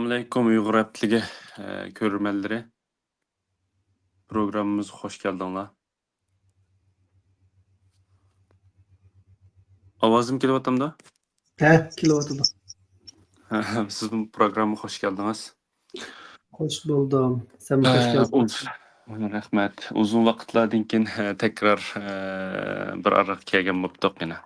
Assalamualaikum Uyghur Aptligi ko'rmanlari. Programmamizga hoş geldinglar. Ovozim kelyaptimi? Kelyapti. Siz bu programga hoş geldiniz. Hoş buldum. Sen hoş geldin. Rahmat. Uzun vaqtlardan keyin tekrar bir araq kelgan bo'ldik yana.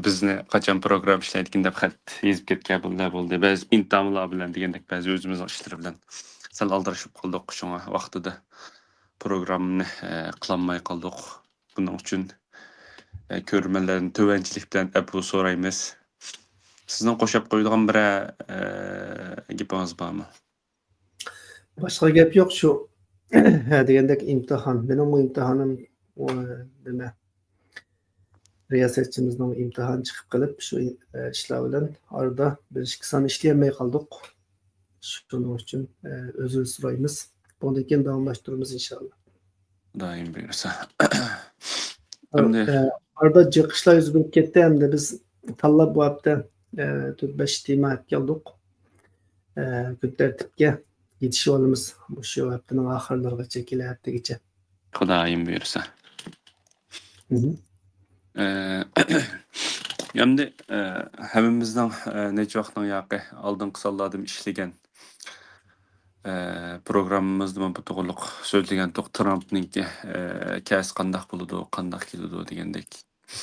Bizni qachon program ishlaydigan deb xat yozib ketgan bo'ldi. Biz intamlar bilan degandek ba'zi o'zimizning ishlar bilan sal aldirishib qoldik shunga vaqtida programmani qilolmay qoldik. Buning uchun ko'rmanlardan tovanchilik bilan afv so'raymiz. Sizning qo'shib qo'yadigan bir gapingiz bormi? Başka gap yok şu. Degandek imtihan. Benim bu imtihanım o deme. Riyasetçimizden imtihan çıkıp kalıp şu işler bilen arada bir iki sene işleyemeye kaldık. Şunun için özür sorayımız. Bundan devamlaştırırız inşallah. Daim buyursa. Arada çıkışlar yüzünden gitti hem de biz tallab bu hafta 4-5 tema geldik. Gün tertipke yetişi olumuz şu haftanın ahırlarına çekile hafta geçe. Daim buyursa. Endi hammamizning necha vaqtdan yoqi oldingi sonlardan ishlagan programmamizda bu to'g'riliq so'zlagan Trumpningki kas qandaq bo'ladi, qandaq keladi degandek.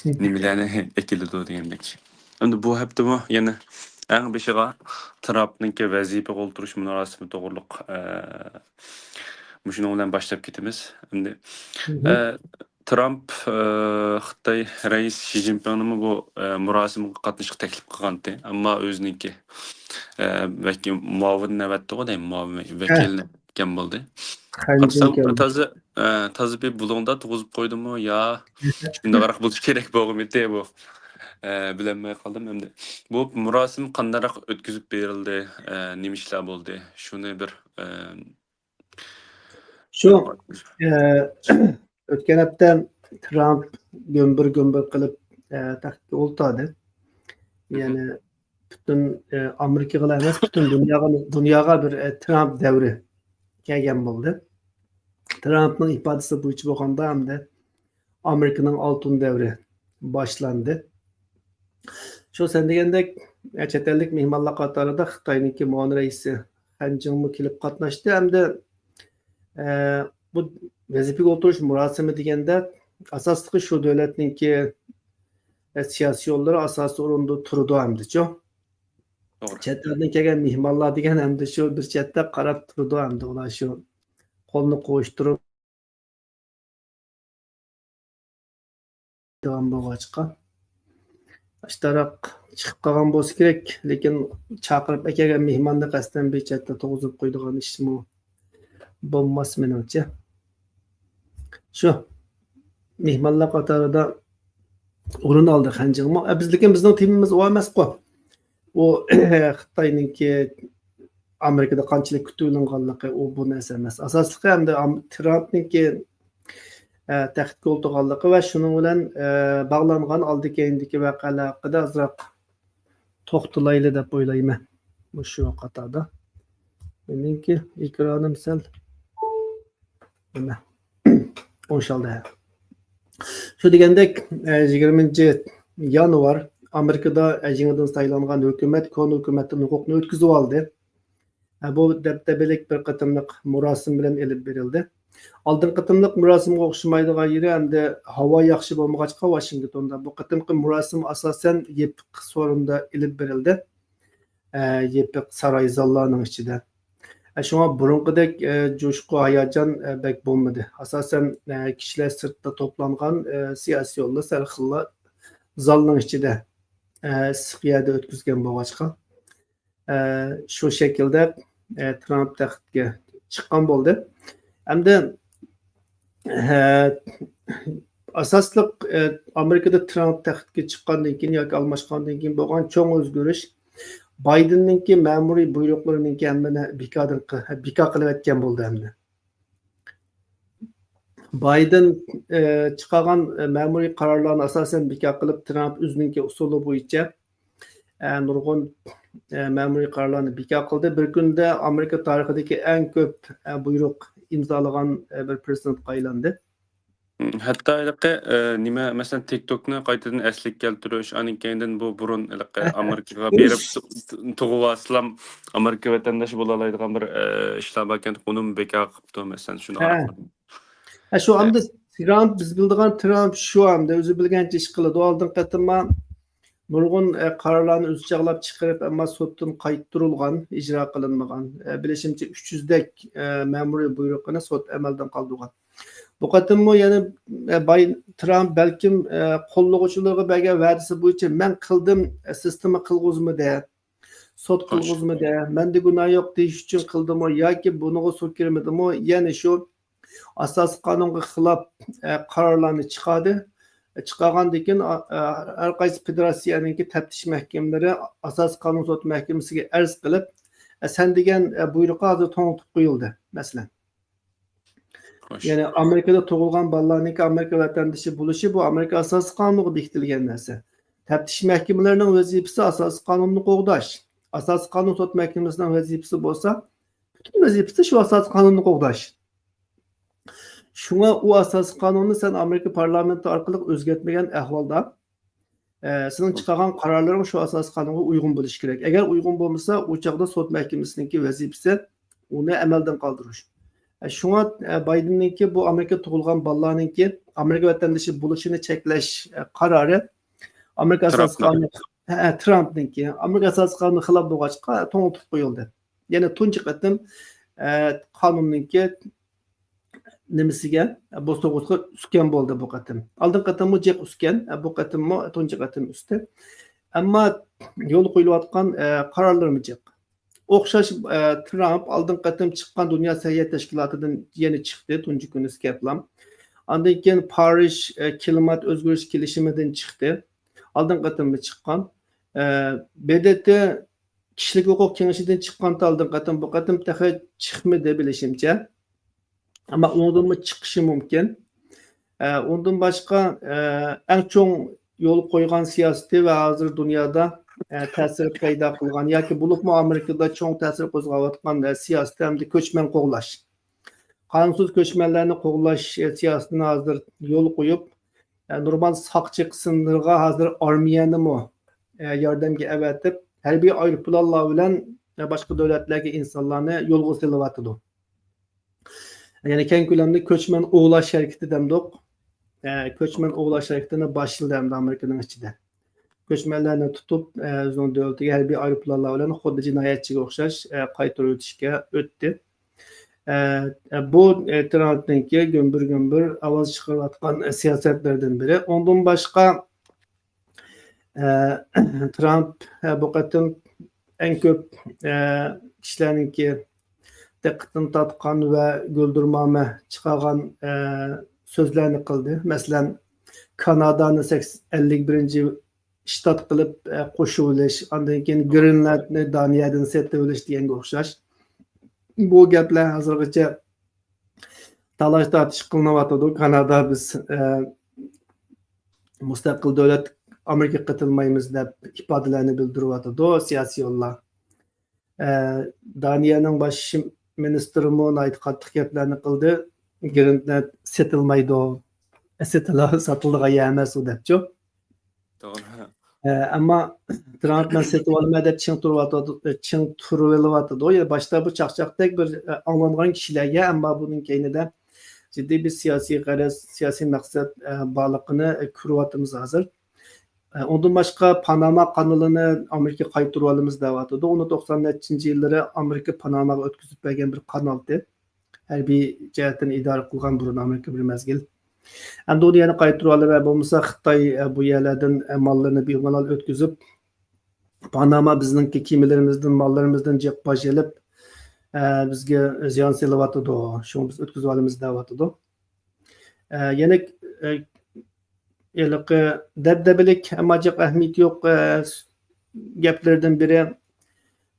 Nimalarni ekiladi degandek. Endi bu hafta bu yana eng beshiga Trumpningki vazifa o'ltirish munosabati to'g'riliq shuni bilan boshlab ketamiz. Endi Trump Xitoy rais Xi Jinpingni bu murosimga qatnashishga taklif qilgandi, ammo o'ziniki vakil muavin navbatda deymi, muavin vakilni kim bo'ldi. Tazi bir bulonda tug'izib qo'ydimi yo shundoq bo'lishi kerak bo'lg'imdi bu. Bilemey kaldım hem de. Bu murosim qandaroq o'tkazib berildi, nima ishlar bo'ldi? Shuni bir Şu ötken hafta Trump gömbür qilib taxtga o'ltirdi. Yani bütün Amerikaga emas, bütün dunyoga bir Trump davri kelgan bo'ldi. Trumpning ifodasi bo'yicha bo'lganda hamda Amerikaning oltin davri boshlandi. Şu sen degandek chet ellik mehmonlar qatorida Xitoyniki muavin raisi Han Jingmi kelib qatnashdi hamda bu vazifaga o'tirish murosimi deganda asosligi shu davlatningki siyosiy yo'llari asosiy o'rinda turdi hamda-chu. Chet eldan kelgan mehmonlar degan hamda shu bir chetda qarab turdi hamda ular shu qo'lni qo'yishtirib davom bo'lg'achqa ashtaroq chiqib qolgan bo'lsa kerak, lekin chaqirib kelgan mehmonni qasddan bechatda to'g'izib qo'ydigan ishmi bo'lmas menimcha. Shu mehmonlar qatorida o'rin oldi Han Jingmi. Bizning temamiz o emas-ku. O Xitoyningki Amerikada qanchalik kutilganligi u bu narsa emas. Asosligi hamda Trumpningki taxtga o'ltirganligi va shuning bilan bog'langan oldi-keyindagi voqealar haqida ozroq to'xtalayli deb o'ylayman. Bu shu qatorda. Meningki ekronim sal nima o'shaldi. Shu degandek 20-yanvar Amerikada yangidan saylangan hukumat kon hukumatning huquqini o'tkazib oldi. Bu dabdabalik bir qatimliq murosim bilan elib berildi. Oldin qatimliq murosimga o'xshamaydigan yeri hamda havo yaxshi bo'lmag'achqa Washingtonda bu qatimqi murosim asosan yepiq so'rinda elib berildi. Yepiq saroy zallarining ichida. Şuna burunqidek coşku hayacan bek bo'lmadi. Asosan kishilar sirtda to'plangan siyosiy yo'lda sarxilla zalning ichida issiqyada o'tkazgan bo'lg'achqa shu shaklda Trump taxtga chiqqan bo'ldi. Hamda asosliq Amerikada Trump taxtga chiqqandan keyin yoki almashgandan keyin bo'lgan cho'ng o'zgarish Biden'ninki ma'muriy buyruqlarininki hammani bekor qilayotgan bo'ldi hamda. Biden chiqargan ma'muriy qarorlarni asosan bekor qilib Trump o'zininki usuli bo'yicha nurg'un ma'muriy qarorlarni bekor qildi. Bir kunda Amerika tarixidagi eng ko'p buyruq imzolagan bir prezidentga aylandi. Hatta nima masalan TikTokni qaytadan asliga keltirish, aning keyindan bu burun Amerikaga berib tug'uvaslam Amerika vatandaşı bo'la oladigan bir ishlar ekan, uni bekor qilibdi masalan shuni Şu anda Trump, biz bildiğin Trump şu anda özü bilgençe iş kılıdı. O aldın katılma nurgun kararlarını özü çağlap çıkarıp ama sotun kayıttırılgan, icra kılınmagan. Bileşimce 300'dek memuri buyruğuna sot emelden kaldırgan. Bu katılma yani Trump belki kolluğuçuluğu belki verdisi bu için ben kıldım sistemi kılgızımı de, sot kılgızımı de, ben de günah yok deyiş için kıldım o ya ki bunu sot girmedim o yani şu asas kanunga xilaf qarorlarni chiqadi. Chiqargandan keyin har qaysi federatsiyaningki taftish mahkamalari asas qonun sud mahkamasiga arz qilib, sen degan buyruqqa hozir to'ng'itib qo'yildi, masalan. Ya'ni Amerikada tug'ilgan bolalarniki Amerika vatandashi bo'lishi bu Amerika asas qonuniga bekitilgan narsa. Taftish mahkamalarining vazifasi asas qonunni qo'g'dash. Asas qonun sud mahkamasining vazifasi bo'lsa, butun vazifasi shu asas qonunni qo'g'dash. Şuna o asas kanunu sen Amerika parlamenti arkalık özgertmegen ahvalda senin çıkaran kararların şu asas kanuna uygun buluş gerek. Eğer uygun bulmasa uçakta sot mahkemesindeki vazifesi onu emelden kaldırır. Şuna Biden'ninki bu Amerika tuğulgan ballarınki Amerika vatandaşı buluşunu çekleş kararı Amerika asas kanunu Trump'ninki Amerika asas kanunu xilaf boğaçka to'ng'itib qo'yildi. Yani tunç qatım kanunninki nimasiga bu so'g'itga uskan bo'ldi bu qatim. Oldin qatim jiq uskan, bu qatim tunji qatim usti. Ammo yo'l qo'yilayotgan qarorlarimiz jiq. O'xshash Trump oldin qatim chiqqan Dunyo sayohat tashkilotidan yana chiqdi, tunji kuni skaplam. Ondan keyin Paris klimat o'zgarish kelishimidan chiqdi. Oldin qatim chiqqan. BDT kishilik huquq kengashidan chiqqan oldin qatim bu qatim taxi chiqmadi bilishimcha. Ama ondan mı çıkışı mümkün? Ondan başka en çok yol koygan siyaseti ve hazır dünyada tesir payda kılgan ya ki bulup mu Amerika'da çok tesir kozgavatkan siyaseti hem de köçmen qoğlaş. Kanunsuz köçmenlerini qoğlaş siyasetine hazır yol koyup normal sakçı kısımlarına hazır armiyanı mı yardımcı evetip her bir ayrıpılarla bilen başka devletlerge insanlarını yol gösterivatıdı. Yani keng ko'lamda ko'chman o'g'lash harakati demdik. Ko'chman o'g'lash harakatini başladı hem de Amerika'nın içinde. Ko'chmanlarni tutib, o'zining davlatiga harbiy aeroplanlar bilan xuddi jinoyatchiga o'xshash qaytarib o'tishga o'tdi. Bu Trump'ninki gümbür ovoz chiqarayotgan siyosatlardan biri. Ondan boshqa Trump bu qatim eng ko'p kishilarningki diqqatini tatqan ve güldürmame çıkargan sözlerini kıldı. Mesela Kanada'nı 51. ştat kılıp koşuvulish, ondan keyin Greenlandni Daniyadan setilish deganga o'xshash. Bu gaplar hozirgacha talash tortish qilinyapti. Kanada biz mustaqil davlat Amerikaga qatilmaymiz deb ifodalarni bildiryapti siyosiy yo'llar. Daniyaning bosh ministri ait qattiq gaplarni qildi. Greenland setilmaydi. Satıldığa emas u debchi. To'g'ri. Ammo Trump men setib olmayman deb ching turaveradi. Boshda bu chaqchaqdek bir anglangan kishilarga, ammo buning keyinida jiddiy bir siyosiy g'araz, siyosiy maqsad borligini ko'ryapmiz hozir. Ondan başqa Panama kanalını Amerika qaytarib olamiz deyapti. Onu 90-yillari Amerika Panamaga o'tkazib bergan bir kanaldi. Harbiy jihatdan idora qilgan burun Amerika bir mezgil. Endi onu yana qaytarib olib bo'lmasa Xitoy bu yerlardan mallarni bemalol o'tkazib Panama bizningki kemalarimizdan, mallarimizdan jiq bajelib bizga ziyon selyapti. Shuni biz o'tkazib olamiz deyapti. Yana debdebelik amacık ahmiyeti yok gaplardan biri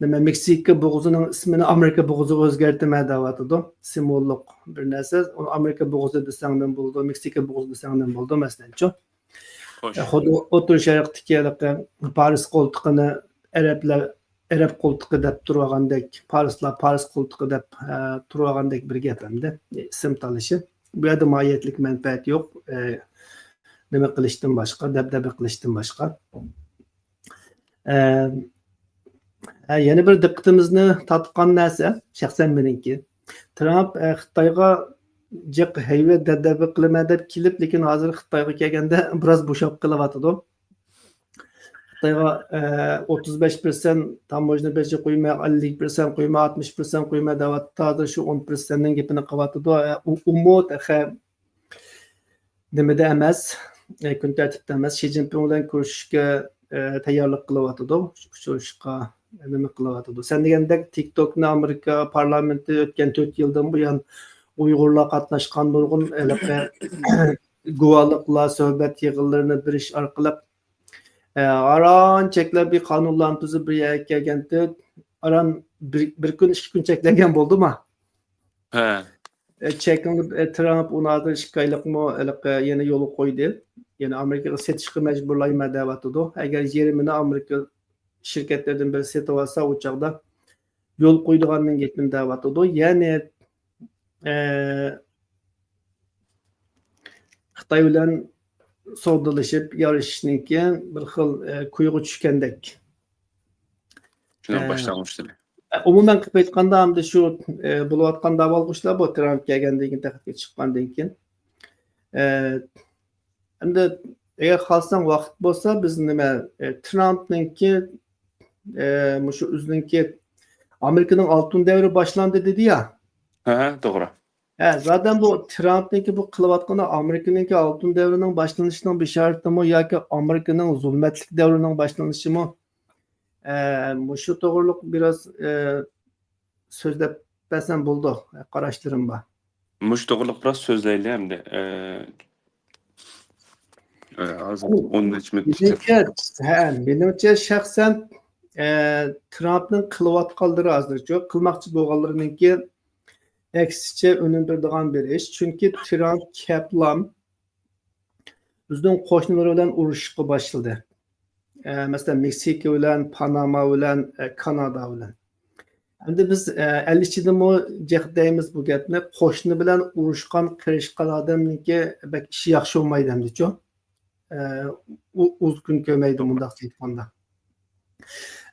Meksika boğazının ismini Amerika boğazı o'zgartirmay deyapti. Simvollik bir narsa. Onu Amerika boğazı desangdan bo'ldi, Meksika boğazı desangdan bo'ldi masalanchi. Xuddi o'tir sharqdagi Paris qo'ltiqini arablar Arab qo'ltiqi deb turgandek, Parislar Paris qo'ltiqi deb turgandek bir gap hamda ism talishi. Bu yerda mohiyatlik manfaat yo'q. Nima qilishdan boshqa, dabdaba qilishdan boshqa. Yana bir diqqatimizni tortgan narsa, shaxsan meniki, Trump Xitoyga jiq hayvat dabdaba qilaman deb kelib, lekin hozir Xitoyga kelganda biroz bo'shab qilyotdi. Xitoyga 35% tamojna beji qo'ymay, 50% qo'ymay, 60% qo'ymay deyapti. Hozir shu 10%ning gapini qilyotdi. Umid nimada emas, kun tartibda emas, Xi Jinping bilan ko'rishishga tayyorlik qilyotdi. Ko'rishishga nima qilyotdi. Sen degandek TikTokni Amerika parlamenti o'tgan 4 yildan buyon Uyg'urlar qatnashgan nurg'un guvohliklar, suhbat yig'inlarini berish orqali aran cheklab bir qonunlarni tuzib bir yerga kelganda aran bir kun 2 kun cheklagan bo'ldimi? Ha. Cheklanib Trump unadan shikoyatlikmi yana yo'l qo'ydi. Yani Amerikaga setishga majburlayman deyapti. Agar yerimini Amerika şirketlerden biri setib olsa o chaqda yo'l qo'ydigandan keyin deyapti. Ya'ni Xitoy bilan savdolashib yarashishninki bir xil kuyugi tushgandek. Shundan boshlamoqchilar. Umuman qilib aytganda hamda shu bo'layotgan davolg'ishlar bu Trump kelgandan keyin taxtga chiqqandan keyin. Hamda agar xohlasang vaqt bo'lsa biz nima Trumpninki shu o'zininki Amerikaning oltin davri boshlandi dedi ya. Ha, to'g'ri. Zaten bu Trump'niki bu qilayotgani Amerikaninki oltin davrining boshlanishining bishoratimi yoki Amerikaning zulmatlik davrining boshlanishimi? Shu to'g'riliq biraz so'zlab bersam bo'ldi, qarashlarim bor. Shu to'g'riliq biroz so'zlaylik hamda. Hozir 10 minut. Menimcha shaxsan Trump'ning qilayotganlari hozircha qilmoqchi bo'lganlarininki aksicha unum beradigan bir ish. Chunki Trump Kaplan o'zining qo'shnilari bilan urushga boshladi. Mesela Meksika bilan, Panama bilan, Kanada bilan. Endi biz 50-chidimi jehdaymiz bu gapni, qo'shni bilan urushgan, qirishgan odamniki bak ishi yaxshi bo'lmaydi hamdichu. Uz kun ko'maydi mundaq aytganda.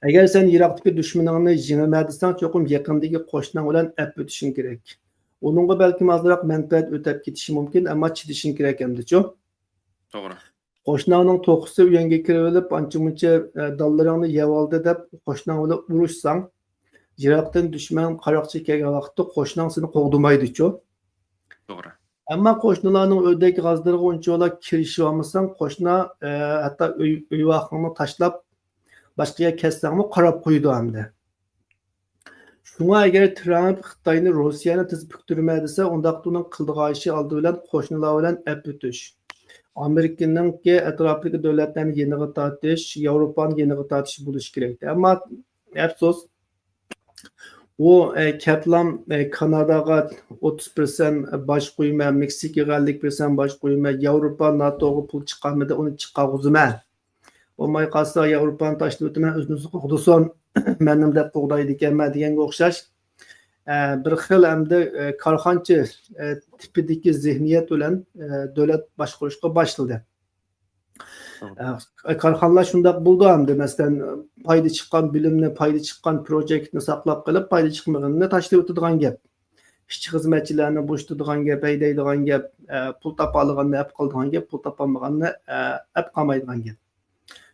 Agar sen Iroqdagi dushmaningni yengolmadsan, cho'qim yaqindagi qo'shning bilan ap o'tishing kerak. Uningga balki ozroq manfaat o'tab ketishi mumkin, ammo chidishing kerak hamdichu. To'g'ri. Qo'shnaning to'qisi uyanga kirib olib, ancha-muncha dollaringni yeb oldi deb qo'shning bilan urushsang, Iroqdan dushman qaroqchi kelgan vaqtda qo'shning seni qo'g'dimaydi-chu. To'g'ri. Ammo qo'shnilarning o'ydagi g'azdiriga unchalar kirishib olmasang, qo'shna hatto uy vaqtini tashlab boshqa yerga ketsangmi qarab qo'ydi hamda. Shunga agar Trump Xitoyni Rossiyani tiz buktirmay desa, undaq uning qildigan ishi oldi bilan qo'shnilar bilan ap o'tish. Amerikaningki atrofdagi davlatlarni yeniga tortish, Yevropani yeniga tortish bo'lishi kerak. Ammo afsus u Kaplan Kanadaga 30% bosh qo'ymay, Meksikaga 50% bosh qo'ymay, Yevropa NATOga pul chiqarmadi, uni chiqarg'izman. Olmay qolsa Yevropani tashlab o'taman, o'zimizni qo'g'dison, menim deb qo'g'daydi ekanman deganga o'xshash bir xil hamda korxonchi tipidagi zihniyat bilan davlat boshqarishga boshladi. Korxonalar shundoq bo'ldi hamda, masalan, foyda chiqqan bilimni, foyda chiqqan proyektni saqlab qilib, foyda chiqmaganini tashlab o'tadigan gap. Ishchi xizmatchilarni bo'shatadigan gap, haydaydigan gap, pul topa olganni ap qiladigan gap, pul topolmaganni ap qolmaydigan gap.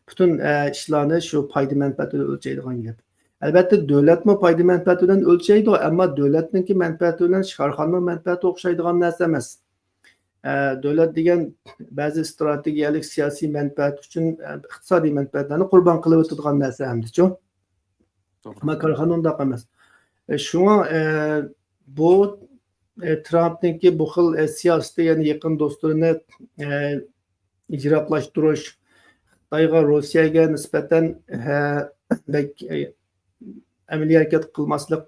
Bütün ishlarni shu foyda manfaat bilan o'lchaydigan gap. Albatta davlatmi foyda manfaat bilan o'lchaydi, ammo davlatningki manfaati bilan korxonaning manfaati o'xshaydigan narsa emas. Davlat degan ba'zi strategiyalik siyosiy manfaat uchun iqtisodiy manfaatlarni qurbon qilib o'tadigan narsa hamdichu. Ammo korxona undaq emas. Shunga bu Trumpningki bu xil siyosatda yana yaqin do'stlarini ijrolashtirish, Xitoyga, Rossiyaga nisbatan amaliy harakat qilmaslik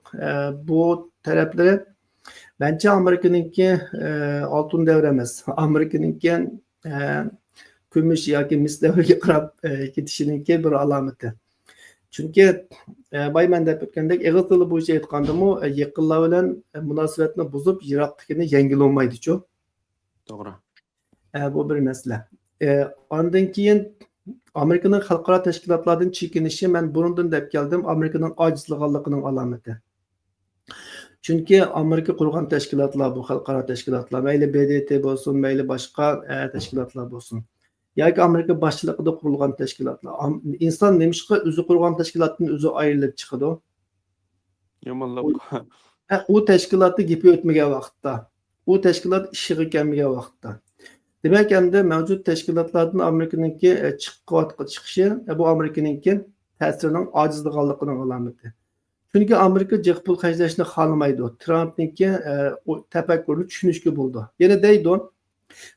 bu taraflari bence Amerikaninki oltin davri emas. Amerikaninki kumush yoki mis davriga qarab ketishininki bir alomati. Çünkü bayman dep ötkendek eğiz tili boyunca aytgandymı yakınlar bilen münasebetini bozup yiraklıkını yengil olmaydı-çu. Doğru. Bu bir mesele. Ondan keyin Amerikanın xalqara teşkilatlardan çekinişi men burundan dep geldim. Amerikanın acizliğinin alameti. Çünkü Amerika kurgan teşkilatlar bu xalqara teşkilatlar. Meyli BDT bolsun, meyli başka teşkilatlar bolsun. Yoki Amerika başçılığında kurulgan teşkilatlar. İnsan nemişki özü kurgan teşkilatdan özü ayrılıp çıkıdı. Yomonlap. O teşkilatı gipi ötmege vaqtda. O teşkilat işığı gelmege vaqtda. Demek endi mevcut teşkilatlardan Amerika'nınki çıkışı bu Amerika'nınki təsirinin acizliğinin alameti. Çünkü Amerika cık pul xərcləşini xalamaydı. Trump'nınki o təfəkkürünü düşünüşkü buldu. Yine deydi o,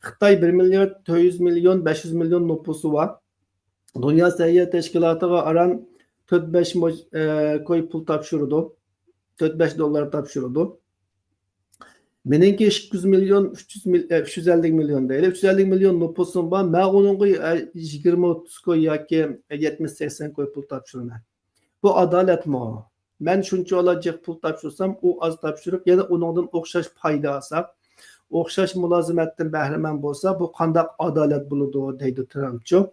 Xitay 1 milyar 400 milyon 500 milyon nüfusu var. Dünya Səhiyyə Təşkilatı'na aran 4-5 koy pul tapşırdı. 4-5 dolar tapşırdı. Benimki 200 milyon 350 milyon değil. 350 milyon nüfusum var. Ben onun 20-30 koy yoki 70-80 koy pul tapşırma. Bu adalet mi o? Ben şunca olacak pul tapşırsam o az tapşırıp ya da onundan okşaş payda alsa, okşaş mülazimetten behremen bolsa bu kandak adalet buludu deydi Trump'çu.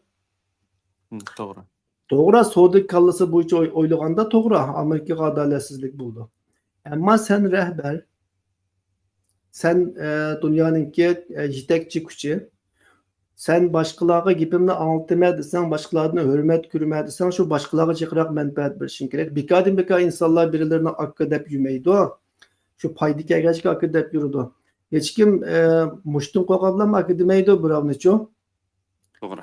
Doğru. Doğru, Soğudik kallası boyunca oylaganda doğru. Amerika adaletsizlik buldu. Ama sen rehber, sen dünyanınki yetekçi küçü, sen başkalarına gibimle anlatmaya desen, başkalarına hürmet kürmeye desen, şu başkalarına çıkarak menfaat bilişin gerek. Birkaç insanlar birilerine hakkı dep yümeydi o. Şu paydık ergeçlik hakkı dep yürüdü. Hiç kim muştun kokabla hakkı demeydi o buravniço. Doğru.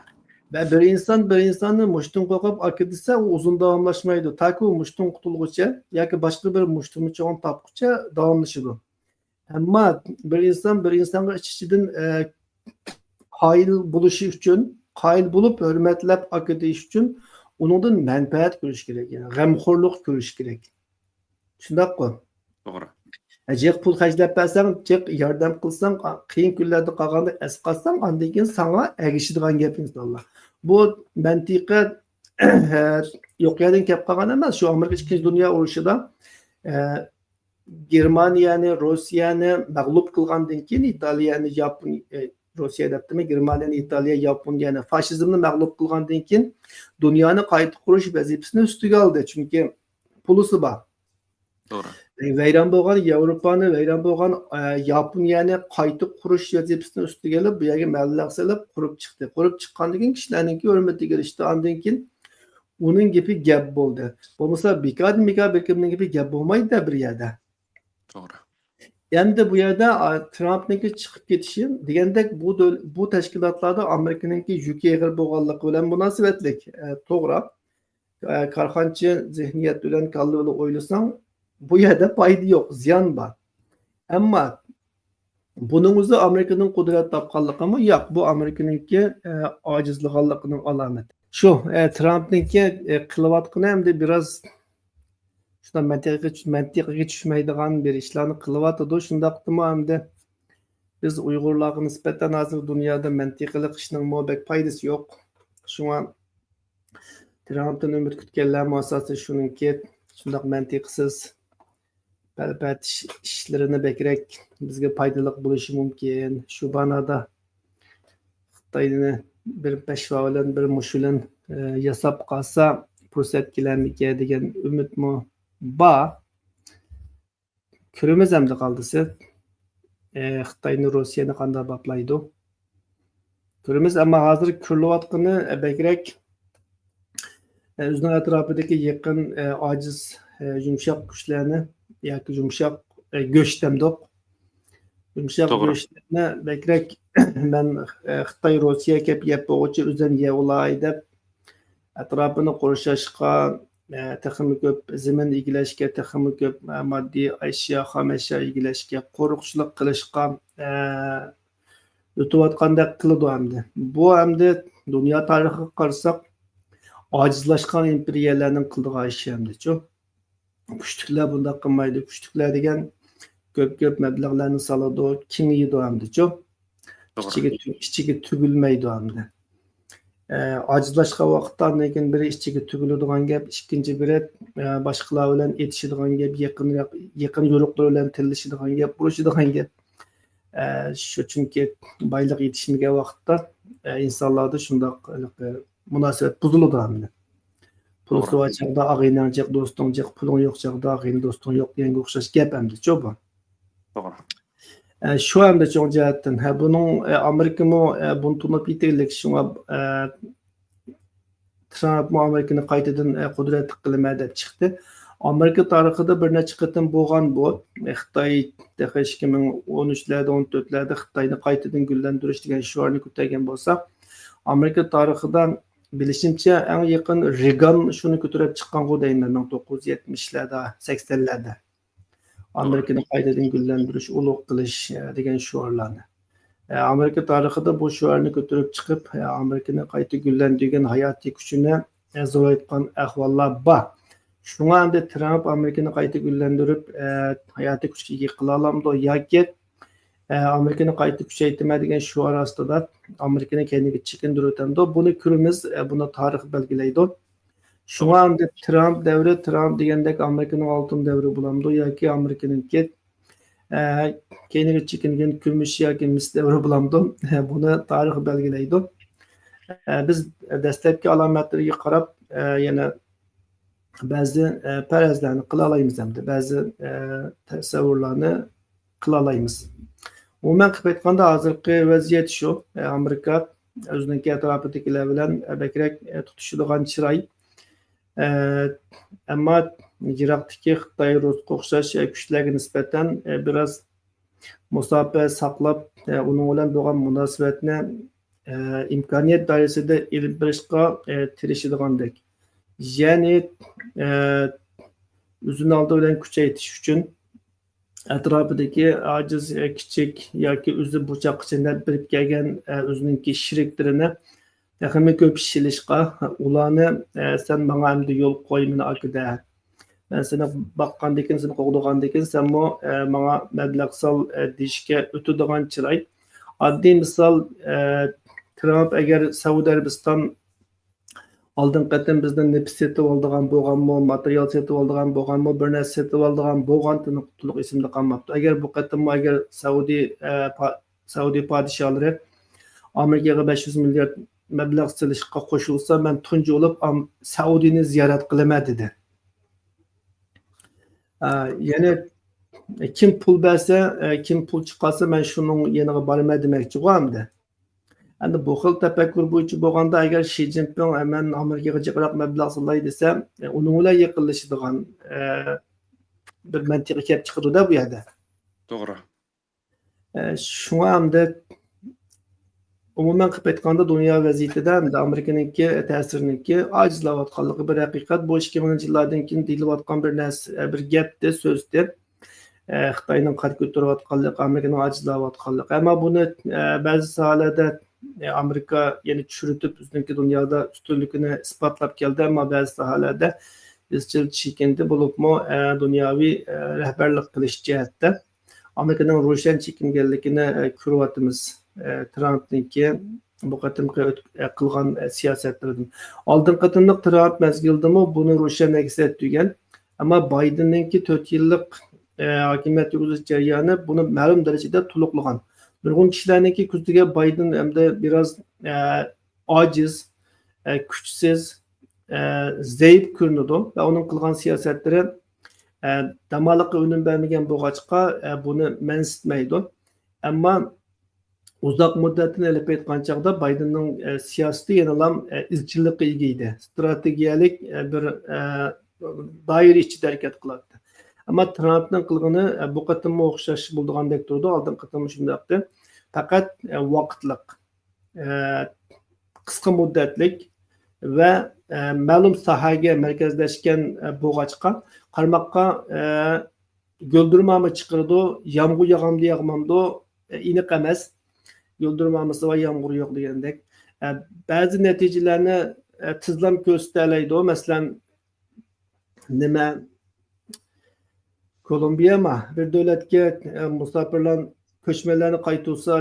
Ve bir insanı muştun kokab hakkı dese o uzun davamlaşmaydı. Ta ki o muştun kutulguça, ya ki başka bir muştunmuça on tapkuça davamlaşırdı. Ama bir insana işçiden hayıl buluşu için, hayıl bulup hürmetlep akıdı için onundan menfaat görüş gerek. Yani gamxorluk görüş gerek. Şundak koy. Doğru. Cek pul xərcləp bəsən, cek yardım qılsan, qiyin günlərdə qalğanda əsqatsan, ondan keyin sana əgişidigan gap insanlar. Bu məntiqə yox yerdən kep qalğan emas. Şu Amerika 2. Dünya Uruşu'da Germaniyani, Rusiyani məğlub qılğandan keyin İtaliyani, Yapon, Rusiya deptimi, Germaniyani, İtaliya, Yaponiyani faşizmni məğlub qılğandan keyin dünyanı qayta quruş vəzifəsini üstüge aldı. Çünki pulusu var. Doğru. Veyran bolğan Avropany, veyran bolğan Yaponiyani qayta quruş vəzifəsini üstüge alıb, bu yerге məbləğ salıb qurup çıktı. Qurup çıqqandan keyin kişilerninki hürmeti gelişti. Ondan keyin onun gibi gap boldu. Bolmasa bir kimnin gibi gap bolmaydı da bir yerde. Doğru. Endi bu yerde Trump'nınki çıkıp ketişi degandek bu teşkilatlarda Amerika'nınki yükü eğer bolğanlığı bilen münasebetlik. Toğra. Karxançı zihniyet bilen kaldığı oylasan bu yerde paydı yok, ziyan var. Ama bunun Amerika'nın kudret tapqanlığı mı? Yok, bu Amerika'nınki acizliğinin alameti. Şu Trump'nınki kılıvatqını hem de biraz şuna mentiqe düşmeydiğen bir işlerini kılıvatıdı. Şundaqtımı hem de biz Uygurlarga nispeten hazır dünyada mentiqilik işinin muhabbet paydası yok. Şuna Trump'ın ümit kütkenler muhassası şununki şundaq mentiqsiz belbet işlerini bekerek bizge paydalık buluşu mümkün. Şu banada Xitayni bir peşva bilen bir muşulan yasap qalsa fursat kelenmike degan ümit mu ba körümüz emdi qaldısı Xitayni Rusiyani qanda baplaydı. Körümüz ama hazır körlüvatqını bekerek özünün etrafındaki yakın aciz yumuşak güçlerini yoki yumuşak göç demdik. Yumuşak göçlerini bekerek ben Xitay Rusiya kep yapıcı özen yevlay dep etrafını quruşashqa texmi köp zemin egilashga texmi köp maddi ashyo ham ashyo egilashga qo'riqchilik qilishga o'tayotgandek qiladi hamda. Bu hamda dunyo tarixiga qarasak acizlashgan imperiyalarning qildigan ishi hamda-chu. Kuchliklar bunda qilmaydi. Kuchliklar degan ko'p mablag'larni soladi, kengaydi hamda-chu. Kichiga tugilmaydi hamda. Acizlaşqa vaqtdan lekin biri içiga tugiladigan gap, ikkinchi biri boshqalar bilan etishadigan gap, yaqin yo'riqlar bilan tillashadigan gap, urishadigan gap. Shu chunki boylik yetishmagan vaqtda insonlarda shundoq munosabat buziladi hamda. Pul To'g'ri. var chaqda og'ayning jiq, do'sting jiq, puling yo'q chaqda og'ayning do'sting yo'q deganga o'xshash gap hamda-chu bu. To'g'ri. Şu hamda cho'ng jihatdan buning Amerikami buni tunib yetirlik shunga Trump Amerikani qaytadan qudratli qilaman deb chiqdi. Amerika tarixida bir necha qatim bo'lgan bu. Xitoy 2013larda 14larda Xitoyni qaytadan gullantirish degan shiorni ko'targan bo'lsa, Amerika tarixidan bilishimcha eng yaqin Reagan shuni ko'tarib chiqqan deyman 1970larda, 80larda. Amerikani qaytadan gullantirish, ulug' qilish degan shiorlarni. Amerika tarixida bu shiorni ko'tarib chiqib, Amerikani qayta gullantirgan hayotiy kuchini zo'raytgan ahvollar bor. Shunga hamda Trump Amerikani qayta gullantirib, hayotiy kuchga ega qila olamdi yoki Amerikani qayta kuchaytirma degan shior ostida Amerikani kendiga chekindirib, buni ko'ramiz, buni tarix belgilaydi. Shunga hamda Trump davri, Trump degandek Amerikaning oltin davri bo'lamdi yoki Amerikaningki kendiga chekingan kumush yoki mis davri bo'lamdi. Buni tarix belgilaydi. Biz dastlabki alomatlarga qarab yana ba'zi farazlarni qila olamiz hamda ba'zi tasavvurlarni qila olamiz. Umuman qilib aytganda hozirgi vaziyat shu. Amerika o'zining atrofidagilar bilan bakrak tutishadigan chiroy. Ammo Iroqdagi Xitoy, Rusga o'xshash kuchlarga nisbatan biroz musofa saqlab, uning bilan bo'lgan munosabatni imkoniyat doirasida ilib berishga tirishadigandak. Ya'ni o'zini oldi bilan kuchaytirish uchun atrofidagi ojiz, kichik yoki o'zi bo'choqchini birib kelgan o'zining sheriklarini yaximi ko'p ishilishga, ularni sen menga endi yo'l qo'y meni akida. Ben seni baqqandekin, seni qo'g'digandekin, sen mo menga mablag' sol deyishga o'tadigan chiroy. Oddiy misol, Trump agar Saudiya Arabiston oldin qatim bizdan nefs setib oldigan bo'lganmi, material setib oldigan bo'lganmi, bir narsa setib oldigan bo'lganini to'liq esimda qolmabdi. Agar bu qatim agar Saudiya podshohlari Amerikaga 500 milliard mablag' silishga qo'shilsa, men tunji bo'lib Saudiyani ziyorat qilaman dedi. Ya'ni kim pul bersa, kim pul chiqarsa men shuning yeniga boraman demoqchi hamda. Endi bu xil tafakkur bo'yicha bo'lganda agar Shi Jinping men Amerikaga jiqroq mablag' solay desa, uning bilan yaqinlashadigan bir mantiqa kelib chiqadi-da bu yerda. To'g'ri. Shunga hamda umuman qilib aytganda dunyo vaziyatida hamda Amerikaningki ta'siriniki ojizlayotganligi bir haqiqat. Bu 2000-yillardan keyin deyilayotgan bir narsa, bir gapdi, so'zdi. Xitoyning qad ko'tarayotganligi, Amerikaning ojizlayotganligi. Ammo buni ba'zi sohalarda Amerika yeni tushirib o'zining dunyoda ustunligini isbotlab keldi, ammo ba'zi sohalarda izchil chekindi bo'libmi dunyoviy rahbarlik qilish jihatda Amerikaning ro'shan chekinganligini ko'ryapmiz. Trumpningki bu qatimqi qilgan siyosatlardan. Oldin qatimliq Trump mezgildimi buni ro'shan aks etgan, ammo Baydenninki 4 yillik hokimiyat yuritish jarayoni buni ma'lum darajada to'liqlagan. Nurg'un kishilarniki ko'ziga Bayden hamda biroz ojiz, kuchsiz, zaif ko'rinadi va uning qilgan siyosatlari damaliqqa unum bermagan bo'lg'achqa buni mansitmaydi. Ammo uzoq muddatni olib aytgan chog'da Baydenning siyosati yana izchillikka ega edi. Strategiyalik bir doira ichida harakat qiladi. Ammo Trumpning qilgani bu qatimga o'xshash bo'lgandek turdi. Oldin qatim shundaqdi. Faqat vaqtliq, qisqa muddatlik va ma'lum sohaga markazlashgan bo'lg'achqa qarmoqqa yo'ldirmami chiqirdi, yomg'ir yog'amdi, yog'mamdi, aniq emas. Yo'ldirmamisi va yomg'ir yo'q degandek. Ba'zi natijalarni tizlam ko'rsatadi. Masalan, nima Kolumbiyami bir davlatga musofirlar ko'chmalarni qaytursa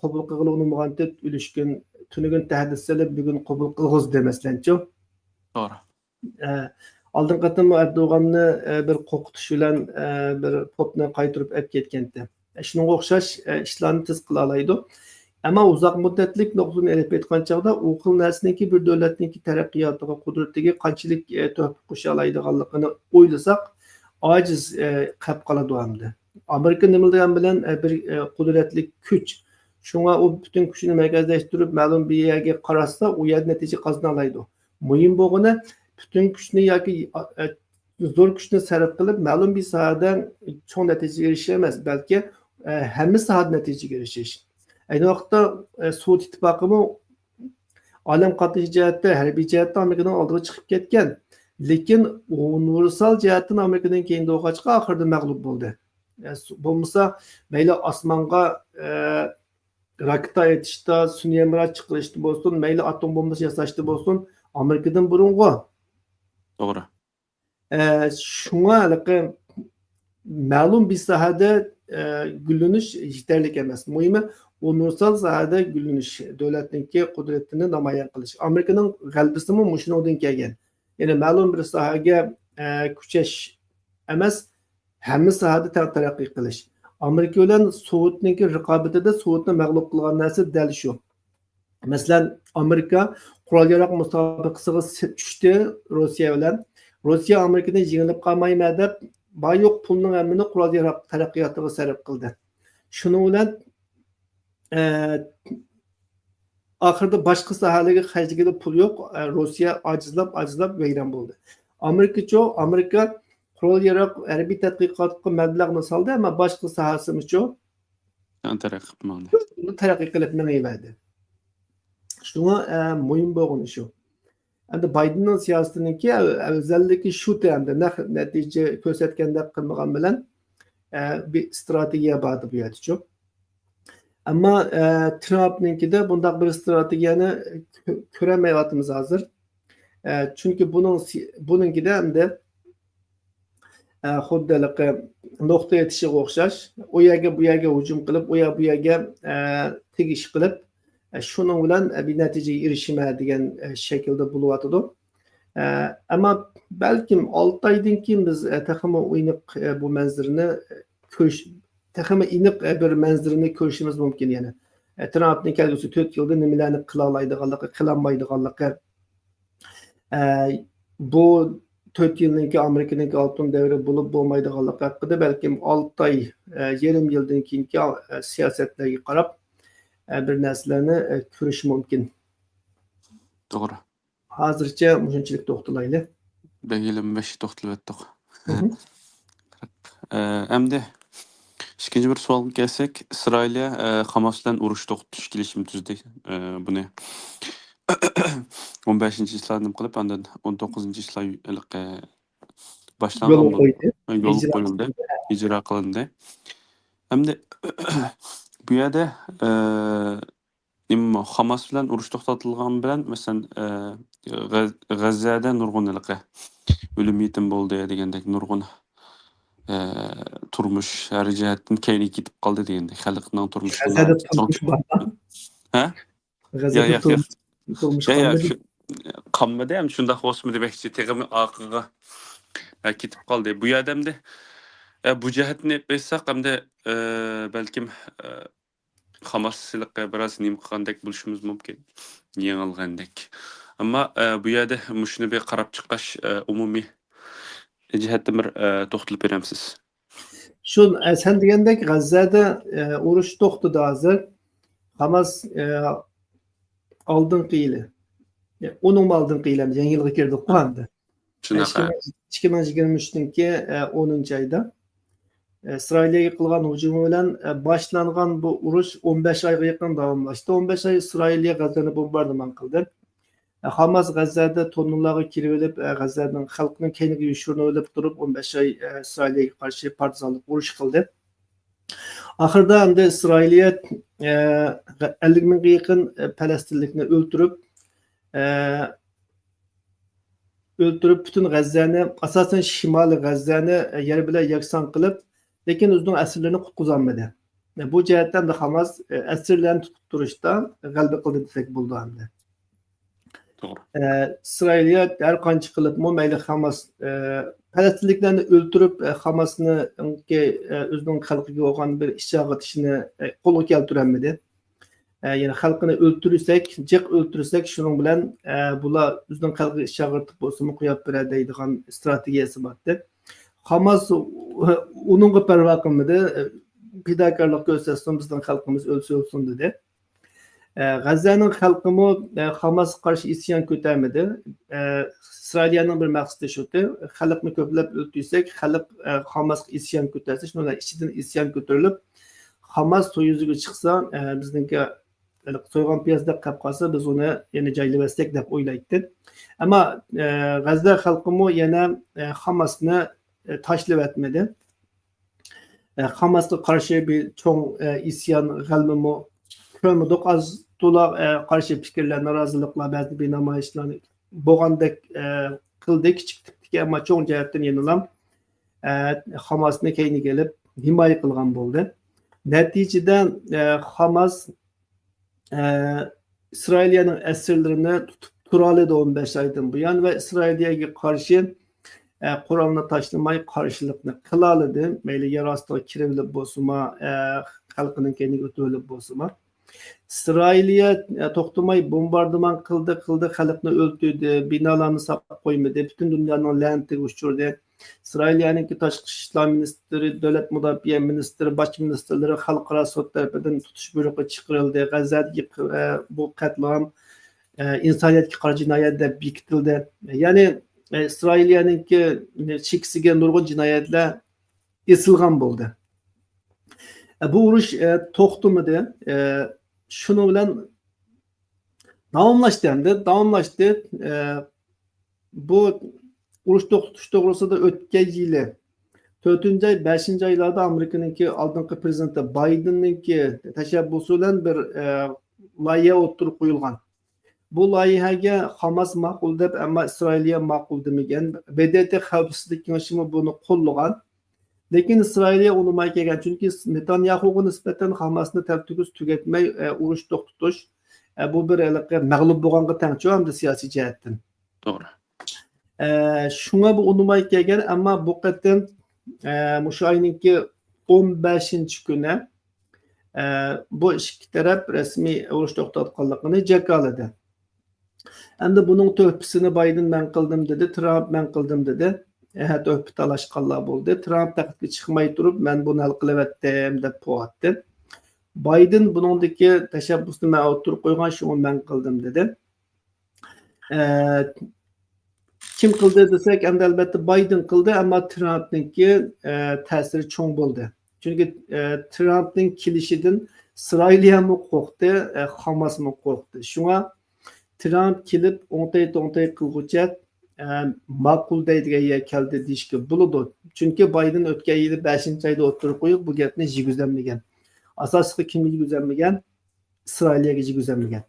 qabul qilib olmagan deb ulishgan tünügün təhdid selib bugün qabul qılğız demeslenço. Doğru. Aldın qatım Erdoğan'ı bir qo'qitish bilan bir popni qaytirib olib ketgandi. Shunga o'xshash ishlarni tez qila oladi. Ammo uzoq muddatlik nuqtani elib aytgan chog'da u xil narsaniki bir davlatniki taraqqiyotiga, qudratiga qanchalik tuhfa qo'sha oladiganligini o'ylasak, ojiz qolib qoladi hamda. Amerika nima degan bilan bir qudratli kuch. Shunga u butun kuchini markazlashtirib, ma'lum bir yerga qarasa, u yer natija qozona oladi. Muhim bo'lgani bütün güçünü yoki zo'r kuchni sarf qilib ma'lum bir sohada cho'ng natijaga erishamiz, balki hamma sohada natijaga erishish. Ayni vaqtda Sovet ittifoqimi olam qattiq jihatda, harbiy jihatda Amerikadan oldiga chiqib ketgan, lekin universal jihatdan Amerikadan keyin do'qachqa oxirida mag'lub bo'ldi. Bo'lmasa mayli osmonga raketa etishda, sun'iy miroch chiqarishda bo'lsin, mayli atom bombasi yasashda bo'lsin, Amerikadan burungi. Doğru. Şuna ma'lum bir sahada gülleniş yeterlik emas. Muhimi universal sahada gülleniş, davlatniki qudratini namoyon qilish. Amerikaning g'alabasimi mushundan kelgan. Ya'ni ma'lum bir sohaga kuchash emas, hamma sohada taraqqiy qilish. Amerika bilan Sovetniki raqobatida Sovetni mag'lub qilgan narsa dal shu. Masalan, Amerika qurol yarog' musobaqasiga tushdi Rossiya bilan. Rossiya Amerikadan yengilib qolmayma deb, yo'q pulning hammini qurol yarog' taraqqiyotiga sarf qildi. Shuning bilan oxirida boshqa sohalarga xarjlagan pul yo'q. Rossiya ajizlab vayron bo'ldi. Amerika qurol yarog' harbiy tadqiqotga mablag'ni soldi, ammo boshqa sohasimiz taraqqiy qilib minayverdi. Şuna muhim bo'lgani shu. Endi Bidenning siyosatiniki afzalligi shu ta'mda natija ko'rsatganda qilmagan bilan bir strategiya bor bu yerda. Ammo Trumpnikida bunday bir strategiyani ko'rmayapmiz hozir. Chunki buningida hamda xuddaligi nuqta yetishiga o'xshash, u yerga bu yerga hujum qilib, u yerga tegish qilib şunun bilan bir natijaga erishima degan shaklda bo'lyotdi. Ammo balkim 6 oydan keyin biz taxmi iniq bu manzarani ko'rish, taxmi iniq bir manzarani ko'rishimiz mumkin yana. Trumpning kelgusi 4 yilda nimalarni qila oladiganligi, qila olmaydiganligi, bu 4 yilniki Amerikaning oltin davri bo'lib bo'lmaydiganligi haqida balkim 6 oy, yarim yildan keyingi siyosatlarga qarab bir narsalarni ko'rish mumkin. Doğru. Hozircha shunchalik to'xtalayli. 25 to'xtalib o'tdik. Endi ikkinchi bir savolga kelsak, Isroiliya Hamas bilan urush to'xtatish kelishimi tuzdi. Buni 15-yillardan qilib, andan 19-yillar boshlangan yo'l qo'yildi, ijro qilindi. Endi bu yerda Hamas bilan urush to'xtatilgan bilan, masalan, G'azzada nurg'unligi o'lim yetim bo'ldi degandek nurg'un turmush har jihatdan keyinga ketib qoldi degandek xalqning turmushi. Ha? G'azzada turmush qolmadi ham shunday xosmi demakchi, teg'imi oqiga ketib qoldi. Bu yerdamda bu jihatni aytsak hamda balkim Hamas'lıqqa biraz nim qilgandek bo'lishimiz mumkin, yengilgandek. Ammo bu yerda shuni bir qarab chiqish umumiy jihatdan bir to'xtalib beramsiz. Shu sen degandek G'azzada urush to'xtadi hozir. Hamas oldin qiyli. Onun oldin qiylamdi, yangi yilga kirdik qo'ydi. Shunaqa. 2023-dagi 10-oyda İsrail'e qilgan hujumi bilan boshlangan bu urush 15 oyga yaqin davomlashdi. 15 oy İsrail'e G'azzani bombardimon qildi. Hamas G'azzada tonlarga kirib olib, G'azzaning xalqining keyingi yushurini o'ylab turib 15 oy İsrail'e qarshi partizanlik urush qildi. Oxirida endi İsrail'e 50 mingga yaqin Falastinlikni o'ldirib bütün G'azzani, asosan shimoliy G'azzani yer bilan yakson qilib, lekin o'zining asirlarini qutqizolmadi. bu jihatdan da Hamas esirlerini tutup turishda g'alaba qildi desak bo'ladi hamda. To'g'ri. İsrail'e her qancha qilibmi mayli Hamas Falastinliklarni o'ltirib Hamasni o'zining xalqiga bo'lgan bir ishg'ot ishini qo'lga keltirolmadi. Yani xalqini o'ltirsak, jiq o'ltirsak, shuning bilan bular o'zining xalqiga ishg'otib bo'lsa-mu qo'yib beradi deydigan strategiyasi bordi. Hamas uningga parvo qilmadi. Fidokorlik ko'rsatsin, bizning xalqimiz o'lsin dedi. G'azzaning xalqimi Hamasga qarshi isyon ko'tarmadi. İsrailning bir maqsadi shuki, xalqni ko'plab o'ltirsak, xalq Hamasga isyon ko'tarsa, shundan ichidan isyon ko'tarilib, Hamas so'yuziga chiqsa, bizningki so'ygan piyozdek qilib qolsa, biz uni yana joylasak deb o'ylaydi. Ammo G'azza xalqimi yana Hamasni tashlab etmedi. Hamasga qarshi bir cho'ng isyon g'almimi ko'rmadik. Az to'la qarshi fikrlar, noroziliklar, ba'zi bir namoyishlarni bo'lgandek qildi, kichik tipdagi, ammo cho'ng jihatdan yana Hamasni keyni kelib himoya qilgan bo'ldi. Natijada Hamas İsrailning asirlarini tutib turoladi 15 oydan buyon va Isroilga qarshi Qur'onni tashlamay qarshilikni qiloladi. Mayli yer ostiga kirilib bo'lsa-mu, xalqining keyniga o'tib bo'lsa-mu. İsrail'e to'xtamay bombardimon qildi, xalqni o'ldirdi, binolarni saqlab qo'ymadi, butun dunyoning la'natiga uchirdi. İsrail'ninki tashqi ishlar ministri, davlat mudofaa ministri, bosh ministrlari xalqaro sud tarafidan tutish buyrug'i chiqarildi. G'azzadagi bu qatlam insoniyatga qarshi jinoyat deb bekitildi. Ya'ni İsrail'ninki cheksiga nurg'un jinoyatlar esilgan bo'ldi. Bu urush to'xtamadi. Şunu bilen davamlaştı. Bu uruş to'xtatish to'g'risida o'tgan yili 4. ay 5. aylarda Amerika'nınki aldınki prezidenti Biden'ninki tashabbusi bilan bir loyiha o'tirib qo'yilgan. Bu loyihaga Hamas ma'qul deb, ammo İsrailga ma'qul demagan. BDT xavfsizlik kengashimi buni qo'llagan. Lekin İsrail'e olmay kelgan, chunki Netanyahuga nisbatan Hamasni tartibsiz tugatmay urush to'xtatish bu bir mag'lub bo'lganga tengchi hamda siyosiy jihatdan. To'g'ri. Shunga bu olmay kelgan, ammo bu qatim shu oyninki 15-kuni bu ikki taraf rasmiy urush to'xtatganligini jakoladi. Endi buning to'pisini Biden men qildim dedi, Trump men qildim dedi. To'p talashqanlar bo'ldi. Trump taxtga chiqmay turib, men buni hal qilavatdim deb qo'ydi. Biden buningdagi tashabbusni men o'tirib qo'ygan, shuni men qildim dedi. Kim qildi desak, endi albatta Biden qildi, ammo Trumpningki ta'siri cho'ng bo'ldi. Chunki Trumpning kelishidan İsrail ham qo'rqdi, Hamas ham qo'rqdi. Shunga Trump kelib o'ntay qilgucha ma'qul deydigan yer keldi deyishga bo'ladi. Chunki Biden o'tgan yili 5-oyda o'tirib qo'yib, bu gapni jiguzlanmagan. Asosiy kimga jiguzlanmagan? İsrailga jiguzlanmagan.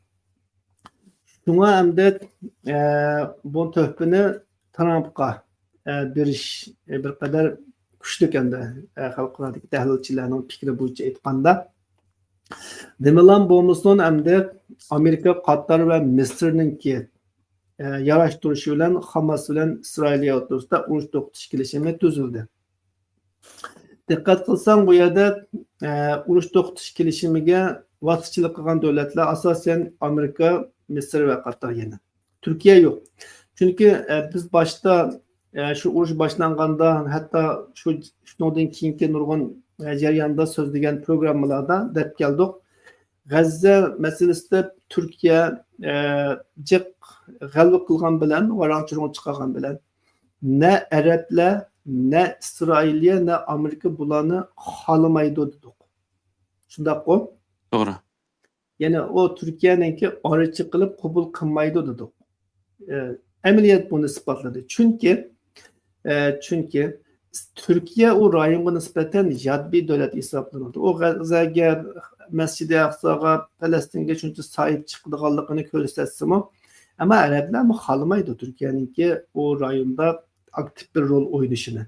Shunga hamda bu to'pini Trumpga berish bir qadar kuchli endi xalqarodagi tahlilchilarning fikri bo'yicha aytganda. Nimalar bo'lmasin, hamda Amerika, Qatar va Misrningki yarashtirishi bilan Hamas bilan İsrailga o'rtasida urush to'xtatish kelishimi tuzildi. Diqqat qilsang, bu yerda urush to'xtatish kelishimiga vositachilik qilgan davlatlar asosan Amerika, Misr va Qatar yana. Turkiya yo'q. Chunki biz boshda shu urush boshlanganda, hatto shundan keyingi nurg'un jarayonda so'zlagan programmalarda deb keldik. G'azza masalasida Turkiya jiq g'alaba qilgan bilan, varanchiroq chiqargan bilan ne Arablar, ne İsrailya, ne Amerika bularni xolamaydi dedik. Shundaqmi? To'g'ri. Ya'ni o Turkiyaningki orachi qilib qabul qilmaydi dedik. Amaliyot buni isbotladi. Chunki Türkiye o rayonga nisbatan yadbi davlat hisoblanadi. O G'azzaga, Masjid-i Aqsoga, Falastinga shuncha sahib chiqadiganligini ko'rsatsimi, ammo arablar xohlamaydi Turkiyaningki o rayonda aktiv bir rol o'ynashini.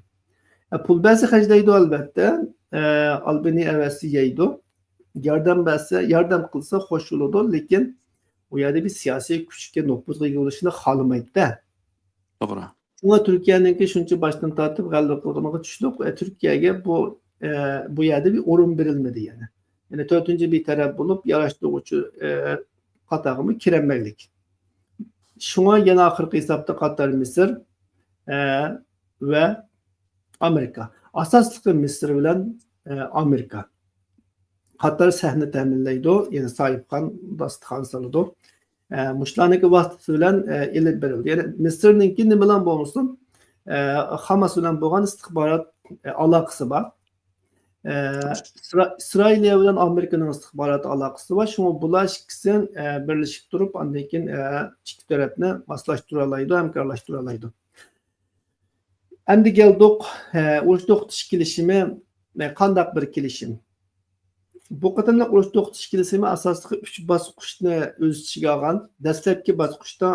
Pul ba'zi xarjlaydi albatta, Albaniya avasi yeydi. yordam berse, yordam kılsa hoş olurdu. Lekin o yerde bir siyasi küçükçe nüfuzga ega bo'lishni xohlamaydi-da. To'g'ri. Shunga Turkiyaniki shuncha boshdan tortib g'alaba qilganiga tushdik. Turkiyaga bu yerde bir o'rin berilmedi yani. Yani to'rtinchi bir taraf bo'lib yarashtiruvchi qatag'imi kiremeklik. Şuna yana oxirgi hisobda Qatar, Misr ve Amerika. Asosli Misr bilan Amerika. Qatar sahne ta'minlaydi, yani Soyibxon dasturxon soladi. Mushlarniki vaqti bilan ilib berildi. Yani Misrniki nima bilan bo'lsin, Hamas bilan bo'lgan istixborot aloqasi bor. İsrailiya bilan Amerikaning istixborot aloqasi bor. Shunga bular ikkisi birlashib turib, undan keyin ikki tarafni moslashtirib oladi, hamkorlashtirib oladi. Endi keldik urush to'xtatish kelishimi qandaq bir kelishim. Bu qatorliq urush to'xtatish kelishimi asosli 3 bosqichni o'z ichiga olgan. Dastlabki bosqichda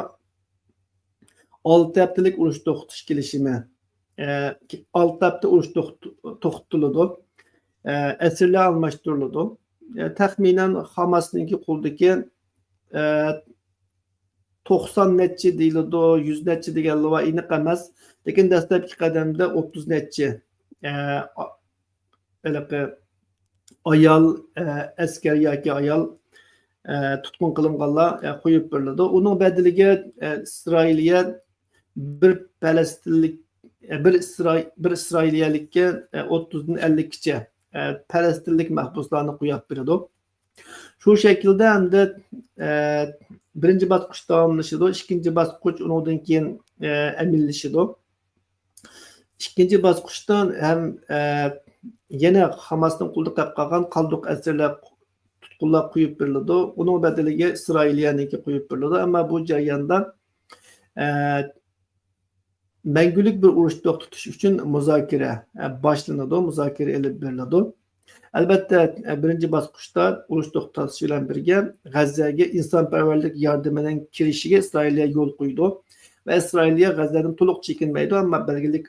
6 haftalik urush to'xtatish kelishimi, 6 hafta urush to'xtatiladi. Esirler almıştırıldı. Təxminən Hamas'ınki qo'ldagi 90 netçi deyildi, 100 netçi deganlar var, aniq emas. Lekin dastlabki qadamda 30 netçi ayol askar yoki ayol tutqun qilinganlar qo'yib berildi. Uning badaliga Isroiliya bir Falastinlik bir İsrailiyalikka 30dan 50gacha Falastinlik mahbuslarni qo'yib beradi. Shu şekilde hem de birinci bosqich davomlashadi, ikkinchi bosqich undan keyin amillashadi. Ikkinchi bosqichdan ham yana Hamasning qo'lda qolgan qoldiq asirlar tutqunlar qo'yib beriladi. Uning badaliga Isroiliyaniki qo'yib beriladi. Ammo bu jarayonda Mengülük bir urush to'xtatish uchun muzokara boshlanadi, muzokara olib beriladi. Albatta, birinchi bosqichda urush to'xtatish bilan birga G'azzaga insonparvarlik yordamining kirishiga Isroiliya yo'l qo'ydi va Isroiliya G'azzadan to'liq chekinmaydi, ammo belgilik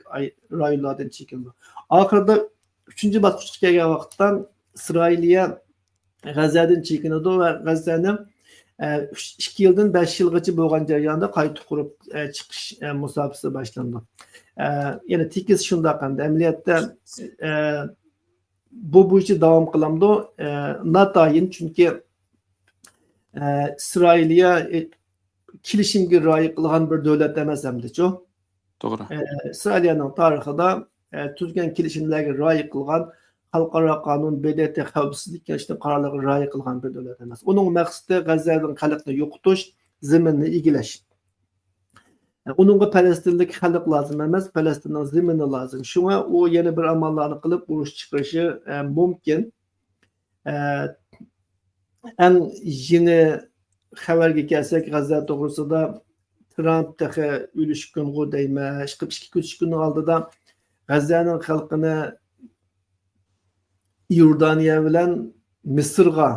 rayonlardan chekindi. Oxirida 3-bosqichga kelgan vaqtda Isroiliya G'azzadan chekinadi va G'azzani 2 yıldan 5 yılgacha bo'lgan jarayonda qayta qurib chiqish musobaqasi boshlandi. Yani tekis shunday qildi. Amaliyotda bu bo'yicha davom qilamdi. Natayin, chunki Isroiliya kelishimga rioya qilgan bir davlat emas hamda-ku. To'g'ri. Isroiliyaning tarixida tuzgan kelishimlarga rioya qilgan xalqaro qonun, BDT xavfsizlik kengashining qarorlariga rioya qilgan bir davlat emas. Uning maqsadi G'azzaning xalqini yo'qotish, zaminni egallash. Uningga Falastinlik xalq lozim emas, Falastinning zamini lozim. Shunga u yana bir amallarni qilib urush chiqarishi mumkin. En yeni xabarga kelsak, G'azza to'g'risida Trump tahi ulishkungu deymi, 2-3 kun oldida G'azzaning xalqini Yordaniya bilan Misrga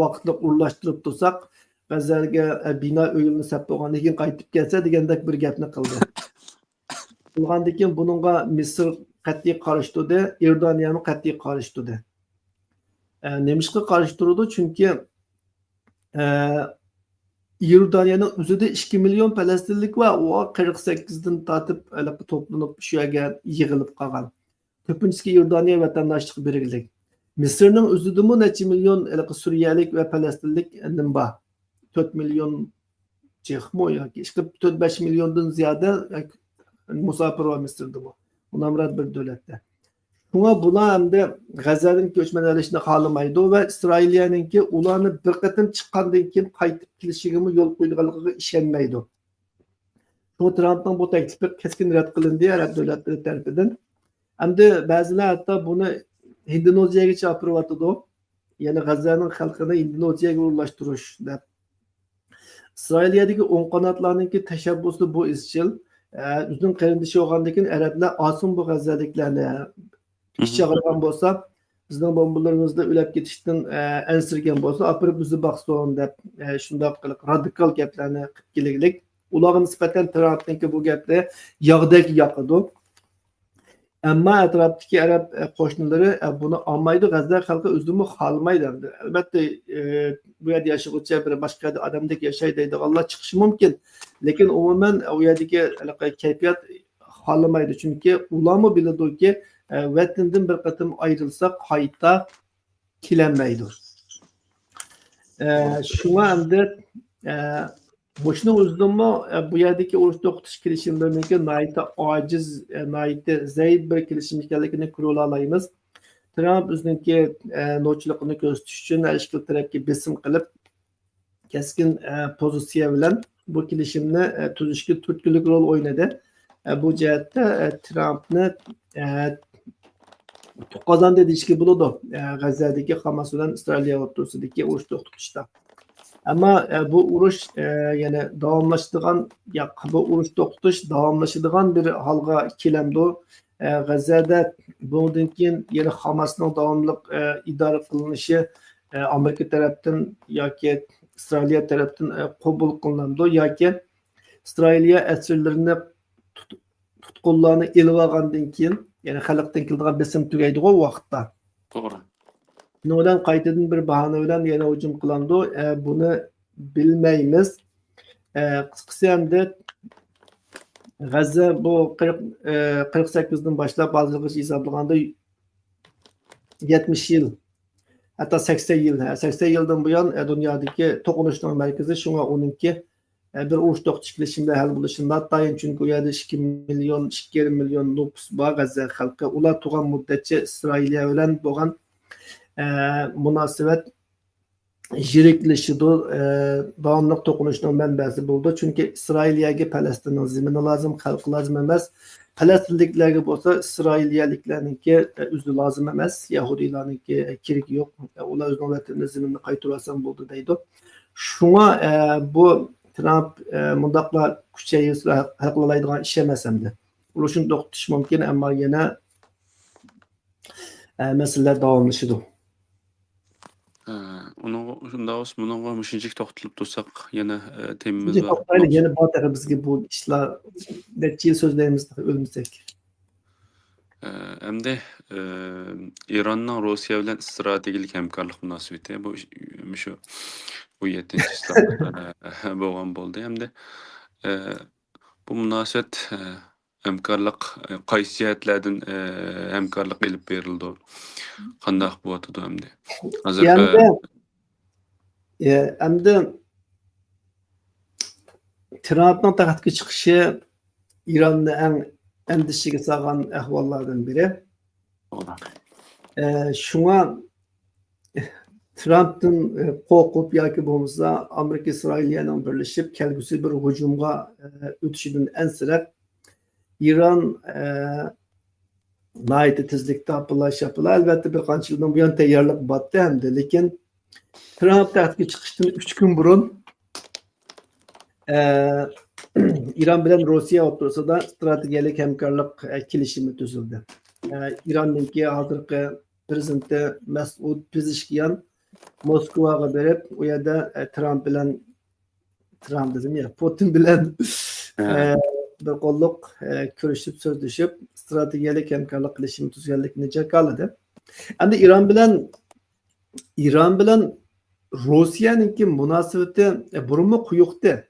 vaqtli o'rlashtirib tursak, G'azzaga bino o'yilni sap bo'lgandan keyin qaytib kelsa degandek bir gapni qildi. Qilgandan keyin buningga Misr qat'iy qarshi turdi, Yordaniya ham qat'iy qarshi turdi. Nemishqa qarshi turdi? Chunki Yordaniyaning o'zida 2 million Falastinlik va u 48dan tortib to'planib shu yerga yig'ilib qolgan. Ko'pincha Yordaniya vatandaşlık belirledik. Mısır'ın özüdümü neçe milyon Suriyalik ve Falastinlik bor. 4 milyon çıkmıyor ya. 4-5 milyondan ziyade musafir var Mısır'da bu. Bunlar bir devlette. Buna buna hem de G'azzaning ko'chmanalashni xohlamaydi ve İsrailiyaninki ularni bir qatim chiqqandan keyin qaytib kelishiga yo'l qo'yganligiga ishonmaydi. Shu Trumpning bu taklifi keskin rad qilindi arab davlatlari tomonidan. Hamda ba'zilar hatto buni Indoneziyaga chopirib atadi. Ya'ni G'azzaning xalqini Indoneziyaga o'rlashtirish deb. Isroiliyadagi o'ng qanotlarninki tashabbusi bu izchil. O'zining qarindoshi bo'lgandan keyin arablar oson bu G'azzaliklarni kichig'irgan bo'lsa, bizning bombalarimizda o'lab ketishdan ansirgan bo'lsa, apirib bizni baqson deb shunday qilib radikal gaplarni qilib kelaylik. Ularga nisbatan Trumpningki bu gapni yog'dek yoqadi. Ama etraftaki Arap qo'shniları bunu olmaydi. Gazze halkı özümü halmaydı. Elbette bu yerda yaşayıcı bir başka adamdaki yaşaydı. Allah çıkışı mümkün. Lekin umumen o yerdeki keyfiyat halmaydı. Çünkü ulama bildi ki vatandan bir katım ayrılsak hayta kilenmeydi. Şuna endi boşuna uzunma bu yerdeki oruç to'xtatish kelishimlariga nayta ojiz, nayta zaif bir kelishim ekanligini ko'ra olamiz. Trump o'zining novchiligini ko'rsatish uchun ishqil tarafga besim qilib, keskin pozitsiya bilan bu kelishimni tuzishga turtkilik rol o'ynadi. Bu jihatda Trumpni qozonda deyishga bo'ladi. G'azzadagi Hamas bilan Isroil o'rtasidagi urush to'xtatishda. Ama bu urush yani davamlaştıgan ya bu urush to'xtatish davamlaşıdığan bir halga kelemdi. G'azzada bundan keyin yana Hamasning davomli idora qilinishi Amerika tarafdan yoki Isroil tarafdan qabul qilinadi yoki Isroil asirlarini tutqunlarni elib olgandan keyin yani xalqdan keladigan besim tugaydi o vaqtda. To'g'ri. No'dan qaytadan bir bahane bilan yana hujum qilindi. Bunu bilmaymiz. Qisqasi hamda G'azza bu 48'den başlap bazıları hesaplaganda 70 yıl hatta 80 yıl 80 yıldan bu yan dünyadaki to'qinishning merkezi şuna onunki bir urush to'xtatish kelishimida hal bo'lishini atayin çünkü u yerda 2 milyon 2,5 milyon nüfus bor G'azza xalqi. Ular turgan muddatcha Isroil bilan bo'lgan munosabat jiriklishidir, davomli to'qinishning manbasi bo'ldi. Chunki Isroilga Falastinning zimini lozim, xalqi lozim emas. Falastinliklarga bo'lsa Isroilliklarningki o'zi lozim emas, Yahudiylarningki kerak yo'q. Ular o'z vatanini ziminini qaytarib olsa bo'ldi deydi. Shunga bu Trump mundaqla kuchayib hal qiladigan ish emas endi. Urushni to'xtatish mumkin, ammo yana masalalar davomlashidir. Unda bunga mushinchik to'xtalib tursak yana temimiz bor. Yana botir bizga bu ishlar necha yil so'zlaymiz o'lmasak. Endi Iranning Rossiya bilan strategik hamkorlik munosabati bu 7-yil bo'lgan bo'ldi. Endi bu munosabat hamkorlik qaysi jihatlardan hamkorlik qilib berildi? Qanday bo'lyapti endi? Hozir endi Trumpning taxtga chiqishi Ironni eng endişeге salgan ahvollardan biri. Şuna Trump'ın qo'rqib yoki bo'lmasa Amerika Isroilning birlashib kelgusi bir hujumga o'tishidan ensirab İran nayta tezlikda yapılar. Elbette bir qancha yildan buyon tayyorlik botdi hamda, lekin Trump taxtga chiqishdan 3 kun burun İran bilan Rossiya o'rtasida strategik hamkorlik kelishimi tuzildi. İran'daki hozirgi prezidenti Mas'ud Pezeshkian Moskvaga berib, u yerda Putin bilan bir qo'lliq ko'rishib so'zlashib strategik hamkorlik qilishni tuzganlikni jakaladi. Endi İran bilan Rossiyaningki munosabati burunmi quyuqdi.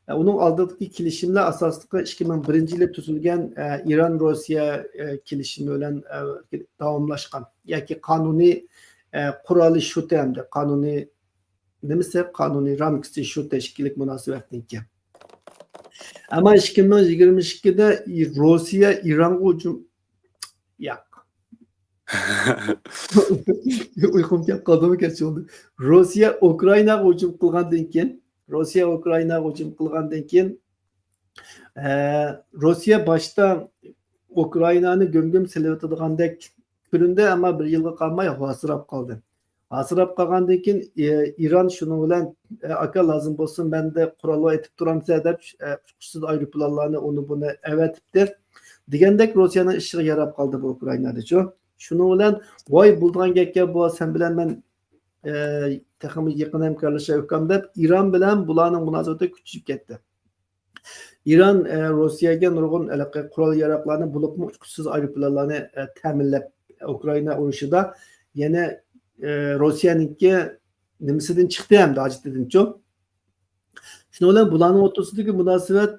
Onun aldığındaki kelishimlar asosida 2001-yilda tuzilgan İran-Rossiya kelishimi bilan davomlashgan yoki qonuniy quroli shu hamda qonuniy ramkasi shu tashkillik munosabatniki. Ama 2022'de Rossiya İran'a hücum uyqum kelib qoldimi oldu. Rossiya Ukrainaga hücum qilgandan keyin Rossiya boshda Ukrainani gömgüm silayotgandek ko'rindi, ammo bir yilga qolmay hasirab qoldi. Hasirab qolgandan keyin İran shuning bilan aka lozim bo'lsin, menda qurollar aytib turamsa deb uçuqsiz aeroplanlarni uni buni avatibdi. Degandek Rossiyaning ishiga yarab qoldi bu Ukrainadachu. Shuning bilan voy bo'lgan gapga bu sen bilan men texnik yaqin hamkorlasha o'kam deb İran bilan bularning munosabati kuchayib ketdi. İran Rossiyaga nurg'un qurol yaroqlarni bo'libmi uchquchsiz aeroplanlarni ta'minlab Ukraina urushida yana Rossiyaniki nimasidan chiqdi hamda ajitidanchu. Shuning bilan bularning o'rtasidagi munosabat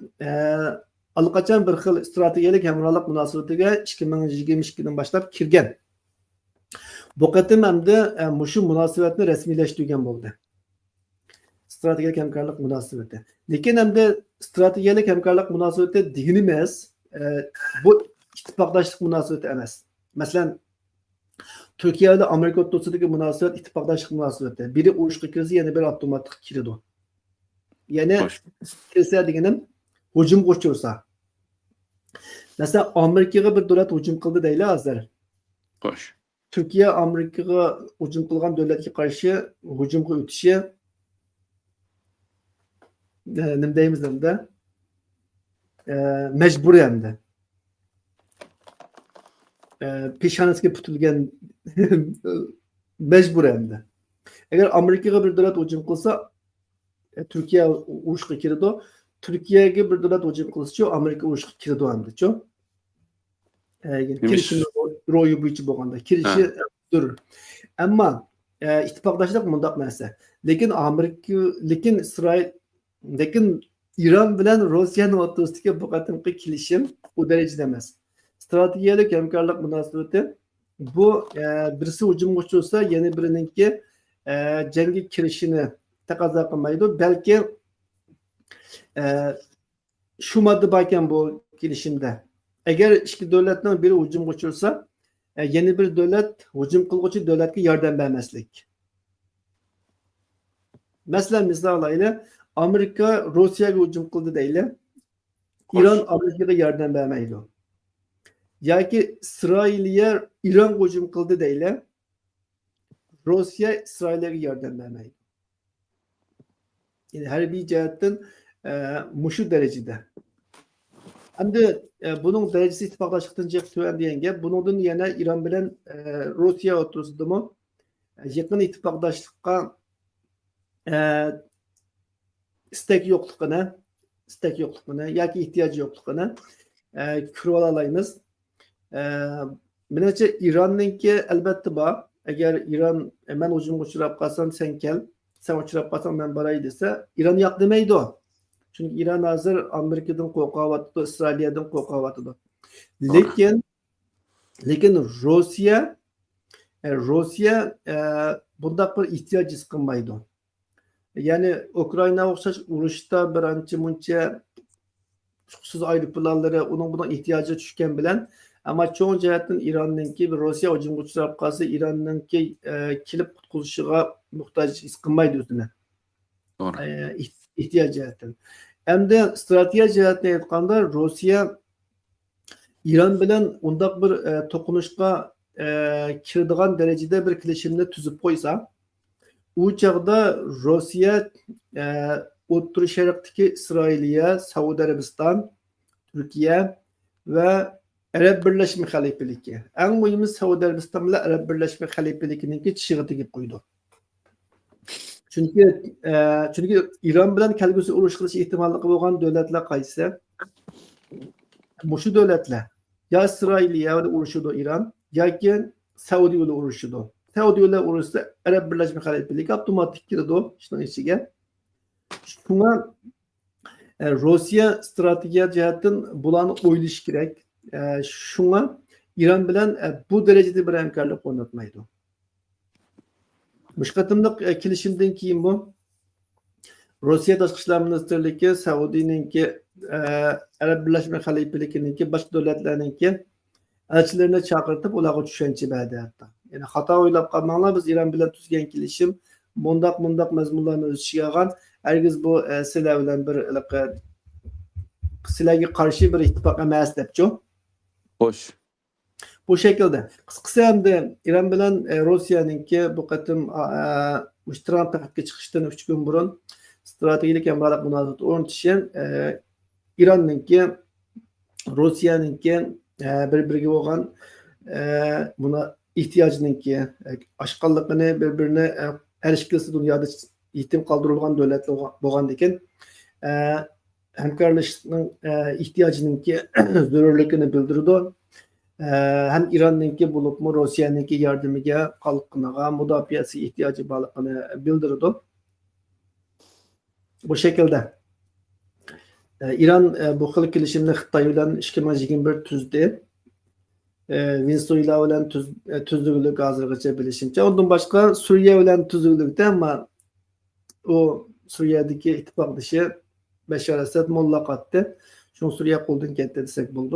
allaqachon bir xil strategiyalik hamkorlik munosabatiga 2022dan boshlab kirgan. Bu qatim hamda mushu munosabatni rasmiylashtirgan bo'ldi. Strategik hamkorlik munosabati. Lekin hamda strategik hamkorlik munosabati degan emas, bu ittifoqdoshlik munosabati emas. Masalan, Turkiya bilan Amerika o'rtasidagi munosabat ittifoqdoshlik munosabati. Biri urushga kirsa, yana biri avtomatik kiradi. Ya'ni kirsa deganim hujum qo'shursa. Masalan, Amerikaga bir davlat hujum qildi deylar hozir. Xo'sh. Turkiya Amerikaga hujum qilgan davlatga qarshi hujumga o'tishi nima deymiz endi? Majbur endi. Peshonasiga putilgan majbur endi. Agar Amerikaga bir davlat hujum qilsa, Turkiya urushga kiradi. Turkiyaga bir davlat hujum qilsa, Amerika urushga kiradi endi-chu. Kirishni ro'yi bo'yicha bo'lganda kirishi durur. Ammo ittifoqdoshlik mundaq narsa. Lekin Isroil, lekin İran bilan Rossiyaning o'rtasidagi bu qatimqi kelishim u darajada emas. Strategiyalik hamkorlik munosabati bu birisi hujumga uchrasa, yana birininki jangga kirishini taqozo qilmaydi. Balki shu modda bor ekan bu kelishimda. Agar ikki davlatning biri hujumga uchrasa, yana bir davlat hujum qiluvchi davlatga yordam bermaslik. Masalan, misol olaylik, Amerika Rossiyaga hujum qildi deylik. İran Amerikaga yordam bermaydi. Yoki Isroilga İran hujum qildi deylik. Rossiya Isroilga yordam bermaydi. Yani harbiy jihatdan mushu darajada. Endi buning darajasi ittifoqdoshlikdan jiq tuvan degan gap. Buningdan yana İran bilan Rossiya o'rtasidami yaqin ittifoqdoshlikqa istak yo'qligini yoki ehtiyoj yo'qligini ko'rib olaymiz. Menimcha İranninki albatta bor. Agar İran men hujumga uchrab qolsam sen kel, sen uchrab qolsam men boray desa, İran yo'q demaydi o. Chunki İran hozir Amerikadan qo'rqyapti, Isroildan qo'rqyapti. Lekin Rossiya bundaq bir ehtiyoj his qilmaydi. Ya'ni Ukraina o'xshash urushda birinchi muncha huquqsiz aeroplanlari uning buna ehtiyoji tushgan bilan, ammo cho'ng jihatdan İranninki bir Rossiya hujumga uchrab qolsa, İranninki kelib qutqilishiga muhtoj his qilmaydi o'zini. To'g'ri. Ehtiyoj jihatdan. Endi strategiya jihatdan aytganda, Rossiya İran bilan undaq bir to'qinishga kiradigan darajada bir kelishimni tuzib qo'ysa, u chaqda Rossiya O'rta Sharqdagi Isroiliya, Saudiya Arabiston, Turkiya va Arab Birlashma Xalifaligi. Eng muhimi Saudiya Arabiston bilan Arab Birlashma Xalifaligining chig'i tegib qo'ydi. Chunki İran bilan kelgusi urush qilish ehtimoli bo'lgan davlatlar qaysi? Mushu davlatlar ya Isroiliya bilan urushidi İran yoki Saudiya bilan urushidi. Saudiya bilan urushsa Arab Birlashma Xalifaligi avtomatik kiradi shuning ichiga. Shunga Rossiya strategiya jihatdan bularni o'ylash kerak. Shunga İran bilan bu darajada bir hamkorlik o'rnatmaydi. Mushqatimliq kelishimdan keyin bu Rossiya tashqi ishlar ministrligi Saudiyaninki Arab Birlashma Xalifaligininki boshqa davlatlarninki elchilarini chaqirtib ularga tushuncha berdi hatto. Yani xato o'ylab qolmanglar, biz İran bilan tuzgan kelishim mundaq mazmunlarni o'z ichiga olgan. Hargiz bu sizlar bilan bir sizlarga qarshi bir ittifoq emas debchi. Xo'sh. Bu şekilde. Qisqasi endi İran bilan Rossiyaninki bu qatim Trump taxtga chiqishdan 3 kun burun strategik hamkorlik munosabat o'rnatishi İranninki Rossiyaninki bir-biriga bo'lgan buni ehtiyojininki oshqonligini bir-birini erishgisi dunyoda yetim qoldirilgan davlatlar bo'lgandan keyin hamkorlashishning ehtiyojiniki zarurligini bildirdi. Hem İran'ınki bulupmu Rusya'nınki yardımıga xalqınaga mudofaasi ehtiyoji borligini bildirdi. Bu şekilde İran bu xil kelishimni Xitoy bilan 2021 tuzdi. Venezuela bilan tuzdigilik hozirgacha bilishimcha. Ondan boshqa Suriya bilan tuzdigilikda, ammo o Suriyadagi ittifoqdoshi Bashar Asad muloqotdi. Shuni Suriya qo'ldan ketdi desak bo'ldi.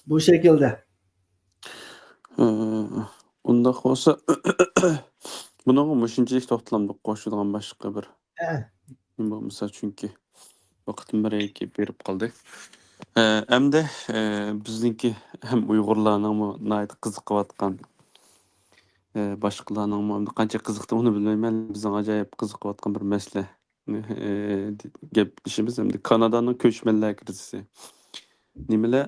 Bu şekilde. Undaq olsa bunaqa mushunchalik to'xtalamda qo'shilgan boshqa bir nima bo'lmasa, chunki vaqtim birga berib qoldik. Hamda bizniki ham Uyg'urlarning nihoyat qiziqayotgan boshqalarning ham qancha qiziqdi uni bilmayman. Bizning ajoyib qiziqayotgan bir masala gap ishimiz hamda Kanadaning ko'chmanlar krizisi. Nimeler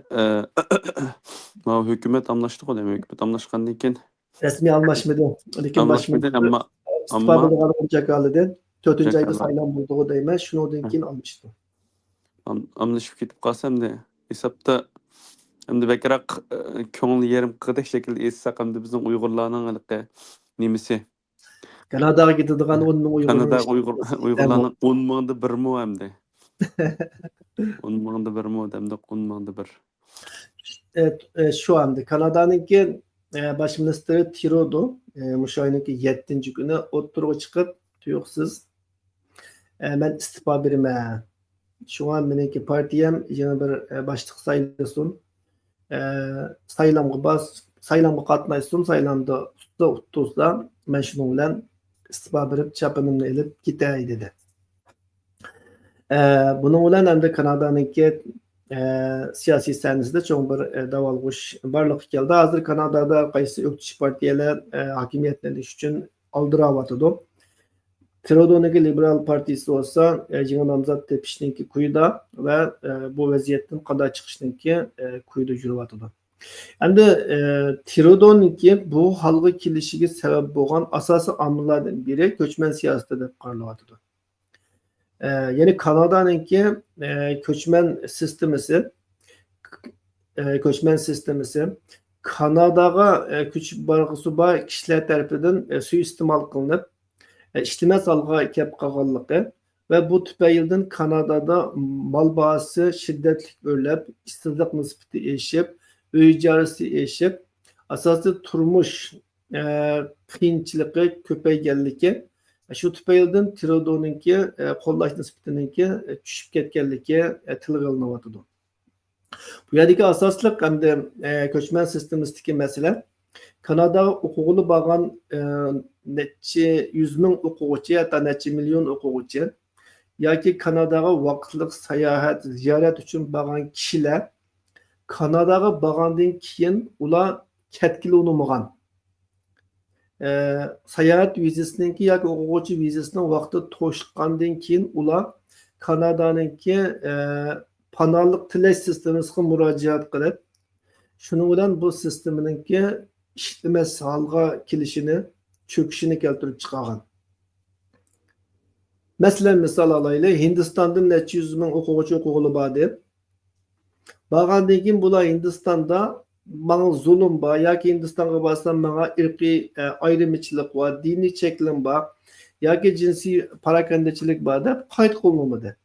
hükümet anlaştık o demek. Hükümet anlaşkandan keyin Resmi anlaşmadı. Lekin anlaşmadı ama istifa olacak halde 4. ayda saylan bulduğu deyme. Şundan keyin almıştı. anlaşıp ketip qalsam da hesapta endi bekrak ko'ngli yerim qidek şekilde essak hamda bizning Uyg'urlarning haliqi nimesi Kanadaga ketadigan 10 ming Uyg'ur. Kanada Uyg'urlarning 10 mingda bir mu hamda 10 mingda bir mu hamda 10 mingda bir. Evet, şu anda Kanada'nınki baş ministeri Trudeau muş ayınki 7. günü oturuğa çıkıp tuyuksuz ben istifa berime. Şu an meniki partiyem yana bir başlık sayılsın. Saylamga qatnaşsın, saylamda tutsa ben şunun bilen istifa berip çapınımla elip gitay dedi. Bunun bilen hem de Kanada'nınki siyasi sahnesinde çok bir davalgıç barlık geldi. Hazır Kanada'da qaysi ökçü partiyalar hakimiyetlendiği için aldıravatıdı. Trudeau'nunki Liberal Partisi olsa Cina namzat tepişninki kuyuda ve bu vaziyetten qanday çıkışninki kuyuda yürüvatıdı. Hem de Trudeau'nunki bu halkı kilişigi sebep boğan asası amillardan biri göçmen siyaseti de qarlavatıdı. Yani Kanada'nınki göçmen sistemisi Kanadaga küçük bargısı var kişiler tarafından suistimal kılınıp işleme salgı kep qalğanlığı ve bu tüpeyilden Kanada'da mal bahası şiddetli örlep, işsizlik nispeti eşip, öy icaresi eşip, asası turmuş qiyinchiligi köpeygenligi şu tüpeyilden Trudeau'nunki qo'llash nisbatininki tushib ketganligi tilga olinyapti. Bu yerdagi asosliq hamda ko'chman sistemadagi masala Kanadaga o'qig'ili borgan necha 100 ming o'quvchi yoki necha million o'quvchi yoki Kanadaga vaqtliq sayohat ziyorat uchun borgan kishilar Kanadaga borgandan keyin ular ketgili unamagan. Sayohat vizasininki yoki o'quvchi vizasining vaqti to'shqandan keyin ular Kanadaninki panarliq tilash sistemasiga murojaat qilib, shuning bilan bu sisteminingki ishlamas holga kelishini, cho'kishini keltirib chiqargan. Masalan, misol olaylik, Hindistondan necha yuz ming o'quvchi o'qig'ili bor deb. Borgandan keyin bular Hindistonda bana zulüm var, ya ki Hindistan'a bassam bana ırkı ayrımcılık var, dini çeklim var, ya ki cinsi parakandachilik var da kayıt kılınmadı.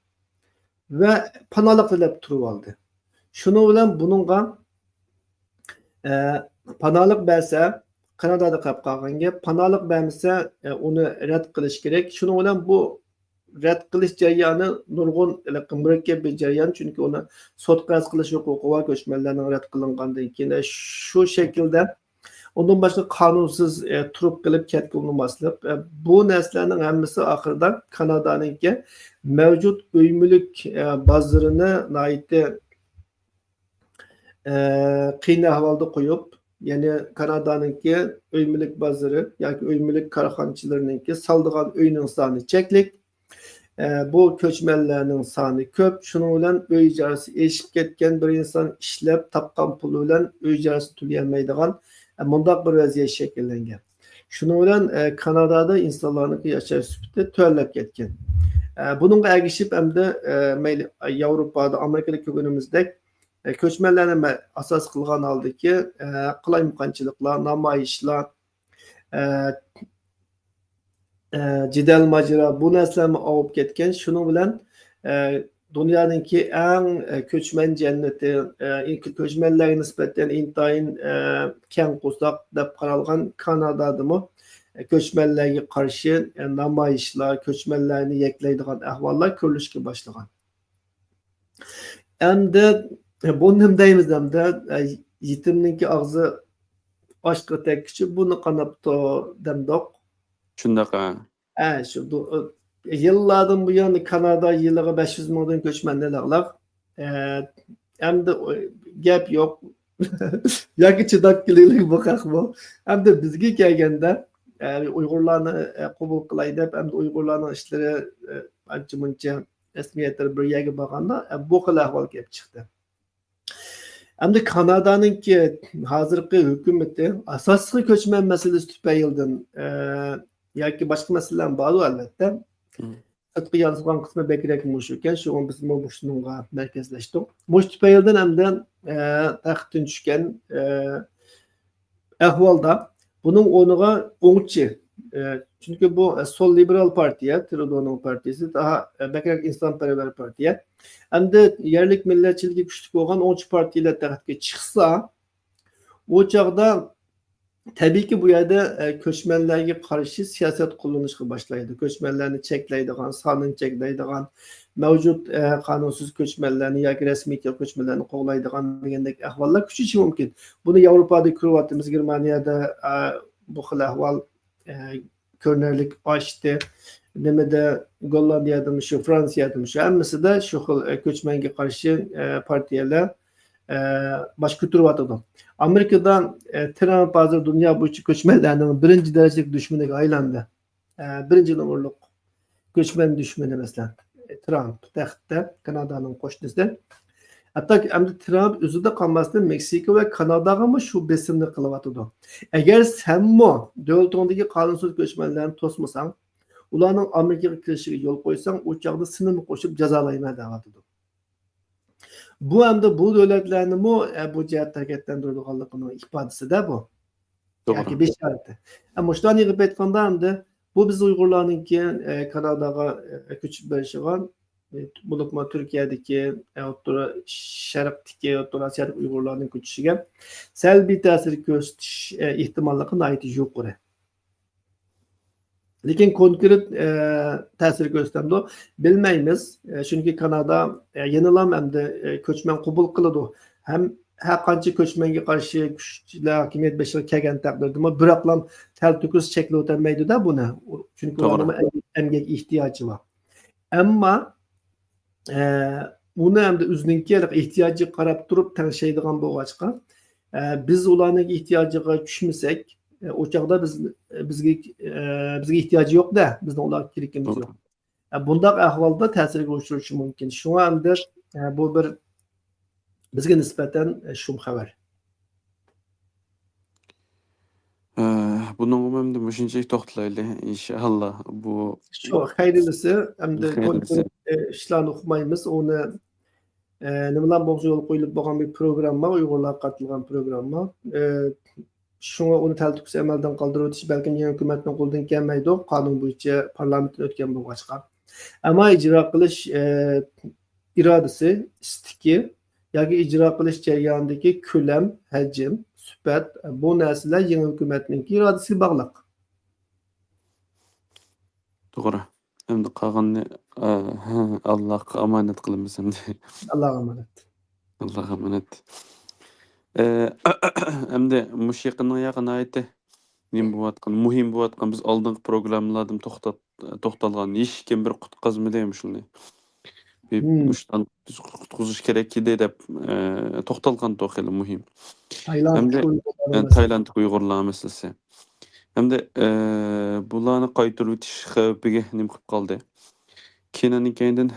Ve panalık talep turu aldı. Şunu bilen bununla panalık verse, Kanada'da kapqagan gap, panalık vermese onu red kılış gerek. Şunu bilen bu red kılış jarayoni nurg'un murakkab bir jarayon, chunki uni sotqa qilish huquqi va ko'chmanlarning red qilingandan keyin shu shaklda undan boshqa qonunsiz turib qilib ketganmaslik bu narsalarning hammasi oxirida Kanadaninki mavjud uy mulk bozorini qiyin ahvolda qo'yib, ya'ni Kanadaninki uy mulk bozori yoki uy mulk korxonachilarininki soldigan uyning soni cheklik. Bu ko'chmanlarning soni ko'p. Shuning bilan uy ijarasi eshib ketgan bir inson ishlab topgan puli bilan uy ijarasini to'layolmaydigan mundaq bir vaziyat shakllangan. Shuning bilan Kanadada insonlarning yashash sifati to'rlab ketgan. Bununla ergişip hem de mayli Avrupa'da, Amerika'da kökenimizdek köçmenlerine asas kılgan aldı ki kılaymıkançılıklar, namayişler, cidel macera bu narsalarni olib ketgan. Shuning bilan dunyodagi eng ko'chman jannati, ko'chmanlarga nisbatan intayin keng qursaq deb qaralgan Kanadadami ko'chmanlarga qarshi namoyishlar, ko'chmanlarni yeklaydigan ahvollar ko'rilishga boshlagan. Endi bu nima deymiz hamda yetimninki og'zi oshga tekkichi buni qanapto demdoq. Şundaqa. Şu yıllardan bu yana Kanada yıllığa 500 milyon göçmenler alır. Hem de gap yok. Yakı çıdak gelilik bakak bu. Hem de bizge gelgende Uygurlarını kabul kılay dep hem de Uygurlarının işleri anca munca resmiyetleri bir yere bakanda bu kadar ahval gap çıktı. Hem de Kanada'nın ki hazırki hükümeti asaslı göçmen meselesi tüpeyildin yoki boshqa masalalar bor albatta. Sirtqi yansıgan qismi bekrak mush ekan, shu biz shunga markazlashdik. Mush tufaylidan hamda taxtdan tushgan ahvolda buning o'rniga o'ngchi. Chunki bu Sol Liberal Partiya, Trudeau'nun partiyasi daha bekrak insonparvar partiya. Hamda yerlik millatchilikka kuchli bo'lgan o'ngchi partiyalar taxtga chiqsa, o chog'da tabii ki bu yerde köçmenlerge karşı siyaset kullanışına başlaydı. Köçmenlerini çekleydiğen, sanını çekleydiğen, mevcut kanunsuz köçmenlerini ya resmi köçmenlerini kovlaydiğen degendek ahvallar küçücü mümkün. Bunu Avrupa'da Kroatimiz, Germaniya'da bu xil ahval körnerlik açtı. Demede Gollandiya'da şu, Fransa'da şu, hemmisi de şu köçmenge karşı partiyeler başka tür vatandaş. Amerika'dan Trump hazır dünya boyunca göçmenlerinin birinci derecelik düşmanı aylandı. Birinci numaralı göçmen düşmanı mesela Trump taxtda Kanada'nın qo'shnisi. Hatta hem Trump özüde kalmasından Meksika ve Kanada'ga mı şu besimni kılıvatıdı. Eğer sen mu devletindeki kanunsuz göçmenlerini tosmasan, ularning Amerika'ya kirişine yol koysan, uçakta sınırını koşup cezalayma davatıdı. Bu hem de bu devletlerini mu bu cihat hareketlendirdiğinin ifadesi de bu. Doğru. Yani bir şartı. Ama şundan yığıp etkinden hem de bu biz Uygurlarının ki Kanada'ya küçük bir şey var. Bulukma Türkiye'deki Şark'taki Asya'daki Uygurlarının küçüğü selbi tesir gösteriş ihtimallarına ait yukarı. Lekin konkret ta'sir ko'rsatdi bilmaymiz. Chunki Kanada yenilam hamda ko'chman qabul qiladi. Ham har qancha ko'chmanga qarshi kuchli hokimiyat beshig'i kelgan taqdirda biroqlam talto'kis cheklab o'tolmaydi-da buni. Chunki ularning emgak ehtiyoji bor. Ammo uni hamda o'zininki ehtiyojiga qarab turib tanishadigan bo'lg'achqa biz ularning ehtiyojiga tushmasak o çağda bizge ihtiyacı yok da bizden olarak kirikimiz yok. Bunda ahvalda tesirge uçuruşu mümkün. Şu anda bu bir bizge nispeten şum haber. Bunun umumda müşince toxtalaylı inşallah bu şu hayırlısı hem de konkret işlerini okumayımız onu nimalar bo'g'zi yo'l qo'yilib bo'lgan bir program var, Uyg'urlar qatnashgan program var. Şuna onu taltüksü emelden kaldırıp ötüşü belki yeni hükümetten koldan gelmeydi o kanun boyunca parlamentin ötken bu başka. Ama icra kılış iradesi istiki ya ki icra kılış ceryanındaki külem, hecim, sübet bu nesiller yeni hükümetin iradesi bağlak. Doğru. Hem de kalganı Allah'a emanet kılımız hem de. Allah'a emanet. Allah'a emanet. Hem de musiqinin ayağına ait muhim bu atkan biz aldığımız programlardan toxtalgan iş kim bir qutqazma deymiş onu. Bir muştan biz qutquzuş gerek ki de toxtalgan toxeli muhim. Tayland'daki Uygurlar meselesi. Hem de bularni qaytarib o'tish xavfiga nim qilib qoldi. Keyin keyin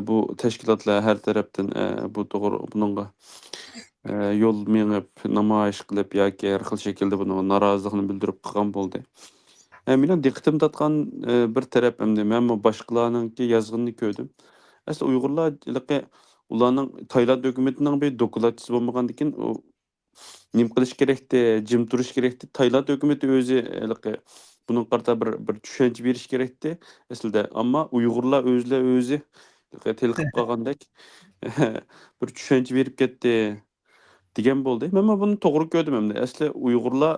bu tashkilotlar har tarafdan bu to'g'ri bunga yo'l mengib namoyish qilib yoki har xil shaklda buni noroziligini bildirib qilgan bo'ldi. Meni diqqatimni tortgan bir taraf endi men boshqalarninki yozganini ko'rdim. Asli Uyg'urlar ularning Tayland hökumatining bir dokladchisi bo'lmagandan keyin nim qilish kerakdi, jim turish kerakdi. Tayland hökumati o'zi buning qarata bir tushuncha berish kerakdi aslida. Ammo Uyg'urlar o'zi telqib qolgandek bir tushuncha berib ketdi degan bo'ldi. Men buni to'g'ri ko'rdim endi. Asli Uyg'urlar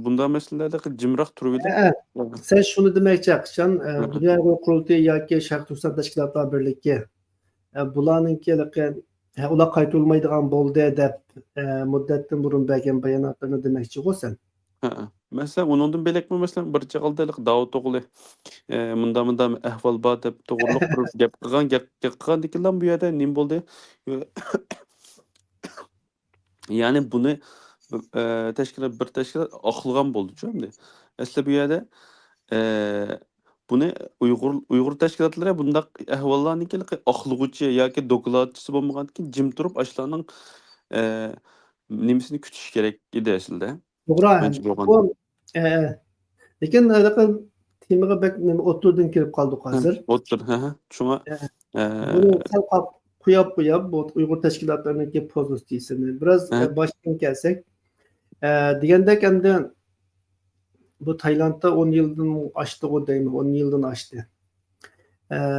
bunda masalalarda jimroq turuvdi. Sen şunu demekçi akşam, Dünya Uyg'ur Qurultayı yoki Sharq Turkiston Tashkilotlar Birligi bularninki ular qaytarilmaydigan bo'ldi deb muddatdan burun bergan bayonotlarni demoqchi bo'lsan. Masalan, uningdan belakmi masalan bir chaqaldalik Davud o'g'li munda ahvol bor deb to'g'riliq qilib gap qilgan bu yerda nim bo'ldi? Ya'ni buni tashkilot oqlagan bo'ldi-ku endi. Asli bu yerda buni Uyg'ur tashkilotlari bundaq ahvollarniki oqlag'uchi yoki dokladchisi bo'lmagandan keyin jim turib ashlarning nimasini kutish kerak edi aslida. To'g'ri. Lekin temaga bak o'tirdan kelib qoldik hozir. O'tir, shunga buni sal qo'yib bu Uyg'ur tashkilotlariniki pozitsiyasini biraz boshdan kelsak, degandek endi bu Taylandda 10 yildan oshdi deymi, 10 yildan oshdi.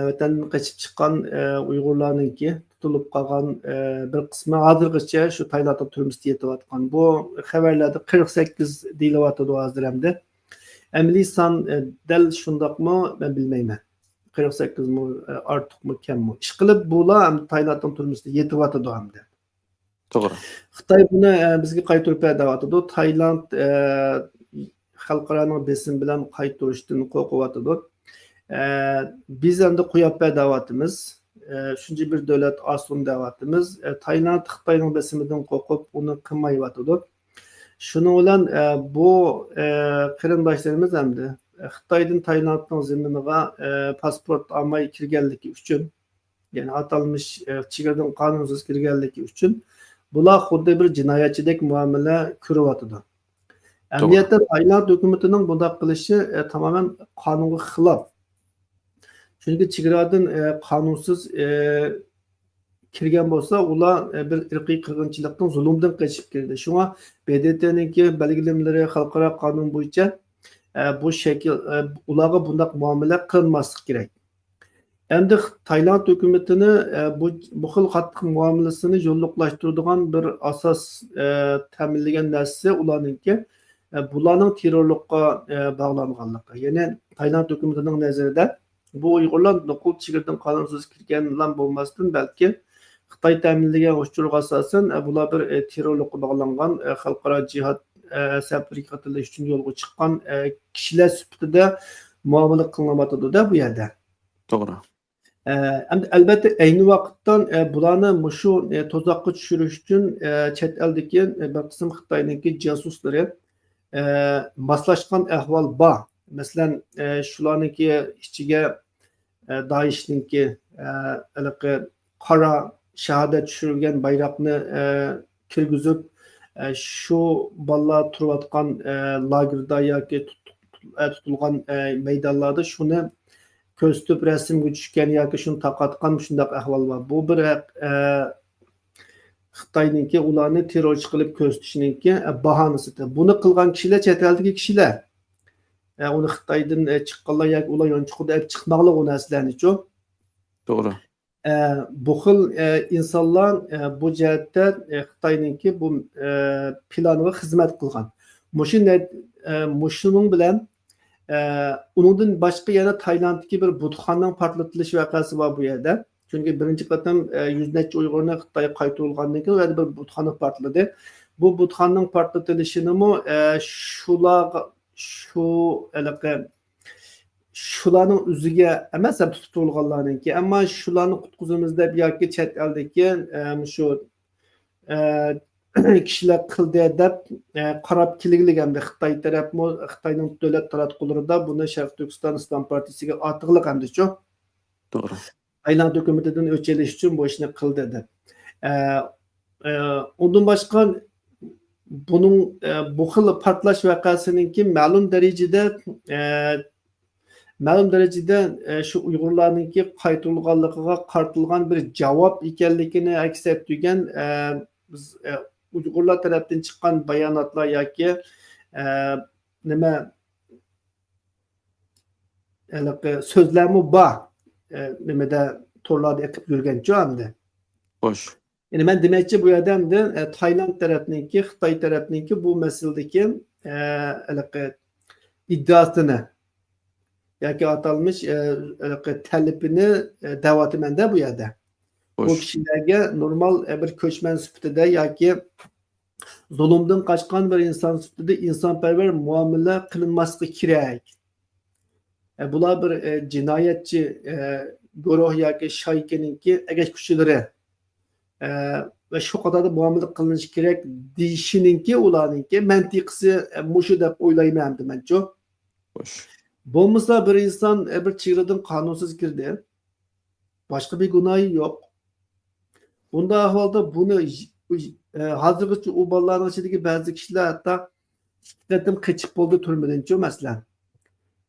Vatandan qochib chiqqan Uyg'urlarniki tutulib qolgan bir qismi hozirgacha shu Taylandda turmushda yetayotgan. Bu xabarlarda 48 deyilyotdi hozir hamda. Amaliy son dal shundaqmi men bilmayman. 48 mi ortiqmi kammi. Ish qilib bular ham Taylanddan turmushda yetayotdi hamda. To'g'ri. Xitoy buni bizga qaytarib beryapti. Tayland xalqaro besim bilan qaytarishdan qo'rqyapti. Biz endi qo'yib beryapmiz. Shuncha bir davlat oson devyapmiz. Tayland Xitoyning besimidan qo'rqib uni qilmayapti. Shuning bilan bu qarindoshlarimiz hamda Xitoydan Taylandning zeminiga pasport olmay kirganligi uchun, ya'ni atalmish chegaradan qonunsiz kirganligi uchun bular xuddi bir jinoyatchidek muomala ko'ryapti. Amniyatda Tayland hukumatining bunday qilishi tamamen qonunga xilof. Chunki chegaradan qonunsiz kirgan bo'lsa, ular bir irqiy qirg'inchilikdan, zulmdan qochib kirdi. Shunga BDT'ninki belgilamalari xalqaro qonun bo'yicha bu shakl ularga bunday muomala qilmaslik kerak. Endi Tayland hukumatini bu xil qattiq muomalasini yo'lliqlashtiradigan bir asos ta'minlagan narsa ularninki bularning terrorlikqa bog'langanligi. Ya'ni Tayland hukumatining nazarida bu Uyg'urlar nuqul chegaradan qonunsiz kirganlar bo'lmasdan balki Xitoy ta'minlagan uchurga asosan bular bir terrorlikqa bog'langan xalqaro jihad safariga qatnashish uchun yo'lga chiqqan kishilar sifatida muomala qilinmoqda bu yerda. To'g'ri. Albatta ayni vaqtda bularni shu tuzoqqa tushirish uchun chet eldagi bir qism Xitoyniki jasuslari moslashgan ahvol bor. Masalan, shularniki ichiga Daeshninki qora shahodat tushirilgan bayroqni kirgizib, shu bolalar turayotgan lagerda yoki tutilgan maydonlarda shuni ko'rsatib rasmga tushgan yoki shuni taqatgan shunday ahvol bor. Bu bir Xitoyniki ularni terrorchi qilib ko'rsatishningki bahonasi. Buni qilgan kishilar chet eldagi kishilar. Uni Xitoydan chiqqanlar yoki ular yonchiqda olib chiqmoqlar u narsalarni-ku. To'g'ri. Bu xil insonlar bu jihatda Xitoyniki bu planiga xizmat qilgan. Mushuning bilan uningdan boshqa yana Taylanddagi bir butxonaning portlatilish voqeasi bor bu yerda. Chunki birinchi qatam 100 necha Uyg'urni Xitoyga qaytarilgandan keyin u yerda bir butxona portladi. Bu butxonaning portlatilishini shularning o'ziga emas tutib turganlarniki, ammo shularni qutqizamiz deb yoki chet eldagi shu kishilar qildi deb qarab kelganligimda Xitoy tarafmi Xitoyning davlat taratqularida buni Sharq Turkiston Islom partiyasiga ortiqlik hamda-ku. To'g'ri. Tayland hukumatidan o'ch olish uchun bu ishni qildi deb. Undan boshqa bunun bu xil portlash vaqasininki ma'lum darajada shu Uyg'urlarninki qaytarilganligiga qartilgan bir javob ekanligini aks ettirgan biz Uyg'urlar tarafdan chiqqan bayonotlar yoki nima so'zlarmi bor nimada torlarda eqib yurgancha hamda. Xo'sh. Yani ben demakchi bu yerda Tayland tarafninki, Xitoy tarafninki bu masaladagi iddaosini yoki atalmış talabini da'vatimanda bu yerda. Bu Xo'sh. kishilarga normal bir ko'chman sifatida yoki zulmdan qochgan bir inson sifatida insonparvar muomala qilinmasligi kerak. Bular bir jinoyatchi guruh yoki shoykaninki agash kuchlari ve şu kadar da muamele kılınış gerek deyişininki ulanınki mantıqısı muşu dep oylaymayam demenço. Xo'sh. Bo'lmasa bir insan bir çığırdan kanunsuz girdi. Başka bir günahı yok. Bunda ahvalda bunu hazırgıçı o balların içindeki bazı kişiler hatta şiddetim kaçıp oldu türmedenço mesela.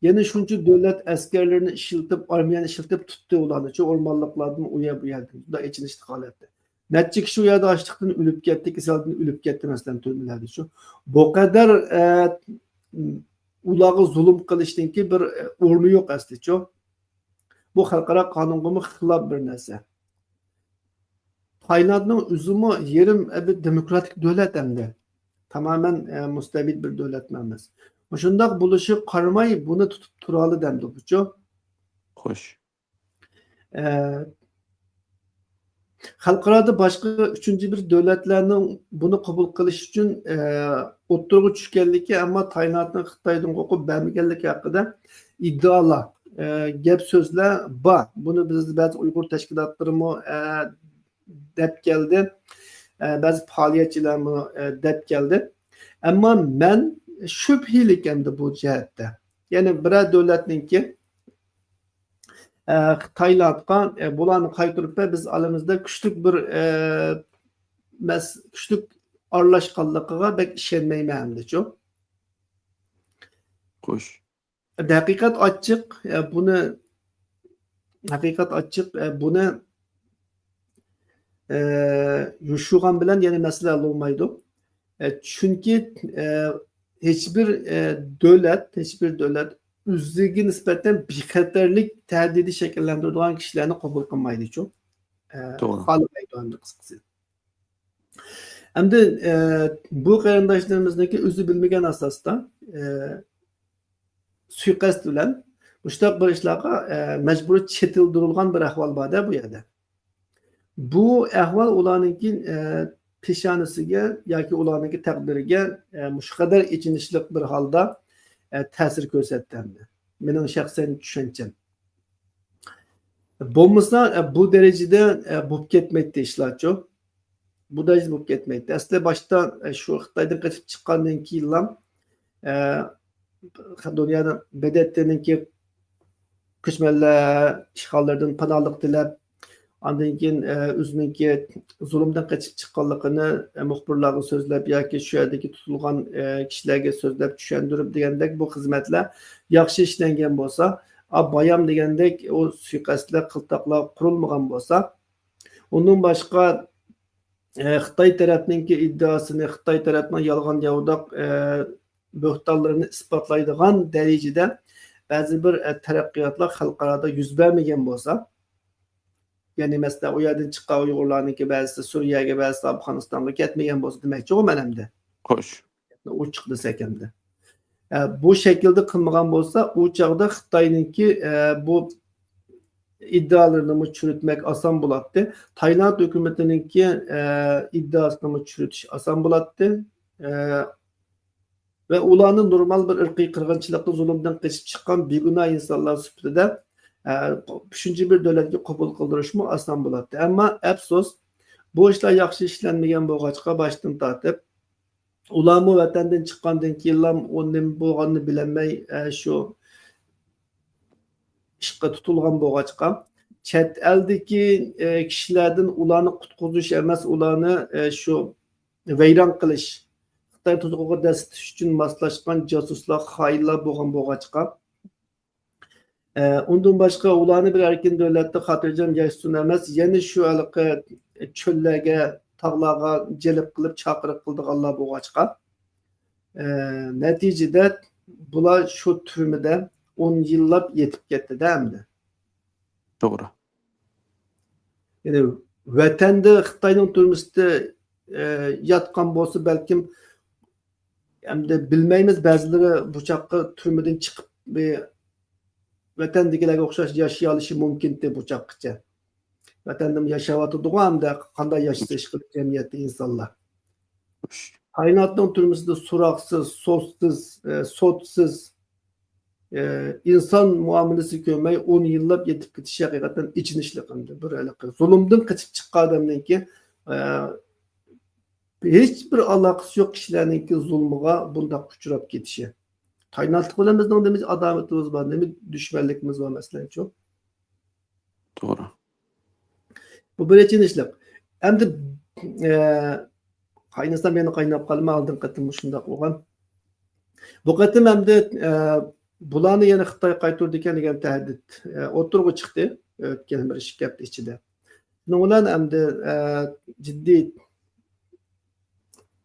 Yani şunca devlet askerlerini işiltip, armiyanı işiltip tuttu ulanıcı ormanlıklardan uya bu yerde. Bu da için iştigal etti. Netçe kişi uyarda açlıktan ölüp gitti, keselden ölüp gitti mesela türmelerde şu. Bu kadar ulağı zulüm kılıştınki bir ornu yok aslında çok. Bu halkara kanungumu xilaf bir narsa. Tayland'ın üzümü yerim bir demokratik devlet hem de. Tamamen müstabit bir devlet memez. Şundak buluşu karmayı bunu tutup turalı demdi bu çok. Xo'sh. Xalqarada boshqa uchinchi bir davlatlarning buni qabul qilish uchun o'ttirg'i tushganligi, ammo Taylandning Xitoydan qo'rqib bermaganligi haqida iddaolar, gap so'zlar bor. Buni biz ba'zi Uyg'ur tashkilotlarimi deb keldi, ba'zi faoliyatchilarmi deb keldi. Ammo men shubhalik endi bu jihatda. Ya'ni biror davlatninki Taylandga bularni qaytirib biz alamizda kuchli bir kuchli aralashganligiga bek ishonmayman hamda-chu. Xo'sh. Haqiqat ochiq buni yushugan bilan yana masala olmaydi. Chunki hech bir davlat o'ziga nisbatan bexatarlik tahdidi shakllantiradigan kishilarni qabul qilmaydi-chu. Xohlamaydi hamda qisqasi. Hamda bu qarindoshlarimizniki o'zi bilmagan asosda suiqasd bilan mushtaq bir ishlarga majburiy chetildirilgan bir ahvol borda bu yerda. Bu ahvol ularning peshonasiga yoki ularning taqdiriga shu qadar ichinishlik bir holda ta'sir ko'rsatdi. Mening shaxsiy tushuncham. Bo'lmasa bu darajada bo'lib ketmaydi ishlar-chu. Bu darajada bo'lib ketmaydi. Aslida boshda shu Xitoydan qochib chiqqandan keyin ham dunyoda bedatdanki ko'chmanlar ishg'ollardan panohlik tilab, ondan keyin o'zininki zulmdan qochib chiqqanligini muxbirlarga so'zlab yoki shu yerdagi tutilgan kishilarga so'zlab tushuntirib degandek bu xizmatlar yaxshi ishlangan bo'lsa, bayam degandek o suiqasdlar, qiltoqlar qurilmagan bo'lsa, undan boshqa Xitoy tarafininki iddaosini, Xitoy tarafining yolg'on yovdoq bo'xtonlarini isbotlaydigan darajada ba'zi bir taraqqiyotlar xalqaro yuz bermagan bo'lsa, ya'ni mesela o yerden çıkan Uyg'urlarniki ba'zisi Suriyaga, ba'zisi Afg'onistonga ketmagan bo'lsa demakchi u menimda. Xo'sh. O chiqdi sekanda. Bu shaklda qilmagan bo'lsa, u chog'da Xitoyninki bu iddaolarini churitmak oson bo'ladi. Tayland hukumatininki iddaosini churitish oson bo'ladi. Ve ularning normal bir irqiy qirg'inchilikda zulmdan qochib chiqqan begunoh insonlar sifatida üçüncü bir devletki qabul qildirishmi oson bo'ladi. Ammo afsus, bu ishlar yaxshi ishlanmagan bo'lg'achqa boshdan tortib, ularni vatandan chiqqandan keyin ham uning bo'lganini bilmay shu ishga tutilgan bo'lg'achqa, chet eldagi kishilardan ularni qutqizish emas, ularni shu vayron qilish, Xitoy tuzuqiga dast tutish uchun moslashgan josuslar, xainlar bo'lgan bo'lg'achqa, undan boshqa ularni bir erkin davlatda xotirjam yashasin emas, yana shu haliqi cho'llarga, tog'larga jalb qilib chaqiriq qildiganlar bo'lg'achqa, natijada bular shu turmada 10 yillab yetib ketdi-da endi. To'g'ri. Yani vatanda Xitoyning turmusida yotgan bo'lsa balkim endi bilmaymiz, ba'zilari bu chaqqa turmadan chiqib vatandagilarga o'xshash yashay olishi mumkin deb bu chaqgacha. Vatanda yashayotdi-ku hamda qanday yashasa ish qilib jamiyatda insonlar. Taylandning turmusida so'roqsiz, so'tsiz inson muomalasi ko'rmay 10 yillab yetib ketishi haqiqatan ichinishli qildi. Bir zulmdan qochib chiqqan odamniki hech bir aloqasi yo'q kishilarningki zulmiga bundaq uchrab ketishi. Taylandlik bilan bizning nima adovatimiz bor, nima dushmanligimiz bor masalanchu. To'g'ri. Bu bir ichinishlik. Endi qaynasam meni qaynab qolma, oldin qatim shundoq bo'lgan. Bu qatim endi bularni yana Xitoy qaytardi ekan degan tahdid o'tirg'i chiqdi o'tgan bir 2 hafta ichida. Buning bilan endi jiddiy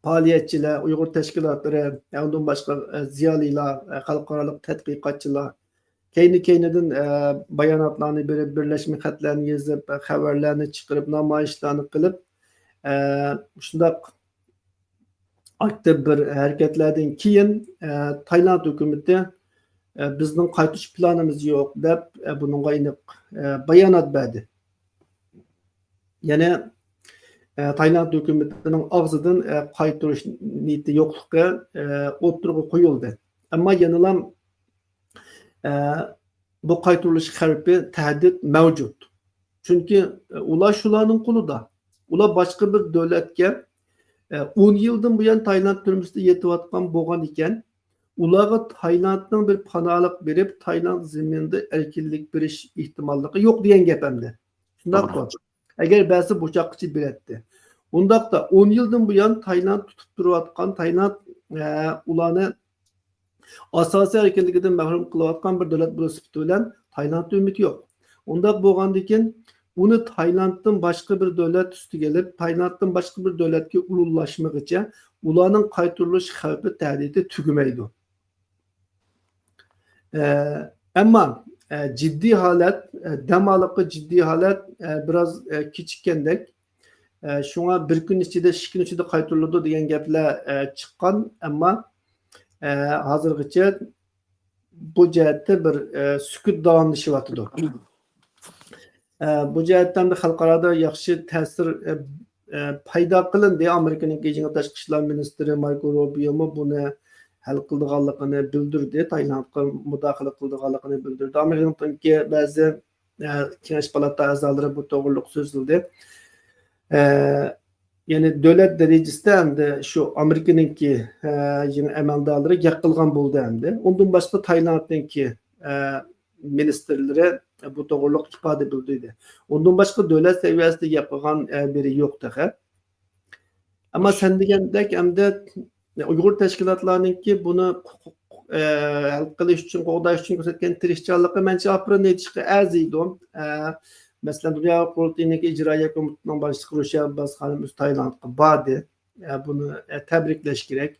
faoliyatchilar, Uyg'ur tashkilotlari, undan boshqa ziyolilar, xalqaro tadqiqotchilar keyni-keynidan bayonotlarni berib, birlashma xatlarni yozib, xabarlarni chiqarib, namoyishlarni qilib, shundoq aktiv bir harakatlardan keyin Tayland hukumati bizning qaytish planimiz yo'q deb bunga aniq bayonot berdi. Yana Tayland hukumatining og'zidan qaytirish niyati yo'qligi o'tirg'i qo'yildi. Ammo yana bu qaytirilish xavfi, tahdid mavjud. Chunki ular shularning qo'lida. Ular boshqa bir davlatga 10 yildan buyon Tayland turmusida yetayotgan bo'lgan ekan, ularga Taylandning bir panohlik berib, Tayland zaminida erkinlik berish ehtimolligi yo'q degan gap endi. Shundaqmi? Agar ba'zi bu chaqchi beradi. Undaqda 10 yildan buyon Tayland tutib turayotgan, Tayland ularni asosiy erkinligidan mahrum qilayotgan bir davlat bo'lib bilan Taylandda umid yo'q. Undaq bo'lgandan uni Taylanddan boshqa bir davlat ustiga kelib, Taylanddan boshqa bir davlatga ulug'lashmaguncha ularning qaytirilish xavfi tahdidi tugamaydi. Ammo ciddi holat, dam oliqi ciddi holat biraz kechikkandek. Şuna bir kun ichida, 2 kun ichida qaytariladi degan gaplar chiqqan, ammo hozirgacha bu jihatda bir sukut davomlashyapti. Bu jihatdan da xalqaro yaxshi ta'sir paydo qilindi. Amerikaning tashqi ishlar ministri Marco Rubio buni hal qildiganligini bildirdi, Taylandga mudohala qildiganligini bildirdi. Amerikaning ba'zi kengash palata a'zolari bu to'g'riliq so'zladi. Yani davlat darajasida hamda shu Amerikaningki yeni amaldorlari gap qilgan bo'ldi hamda. Undan boshqa Taylandningki ministrlari bu to'g'riliq ifoda bildirdi. Undan boshqa davlat saviyasida gap qilgan biri yo'q taqa. Ammo sen degandek hamda Uyg'ur tashkilotlarininki buni hal qilish uchun, qo'g'dash uchun ko'rsatgan tirishchanligi mencha aprini aytishga arziydi. Mesela Dünya Kurultayı'ndaki icraiya komitetining boshlig'i Rushabaz xonim Taylandga bordi. Buni tabriklash kerak.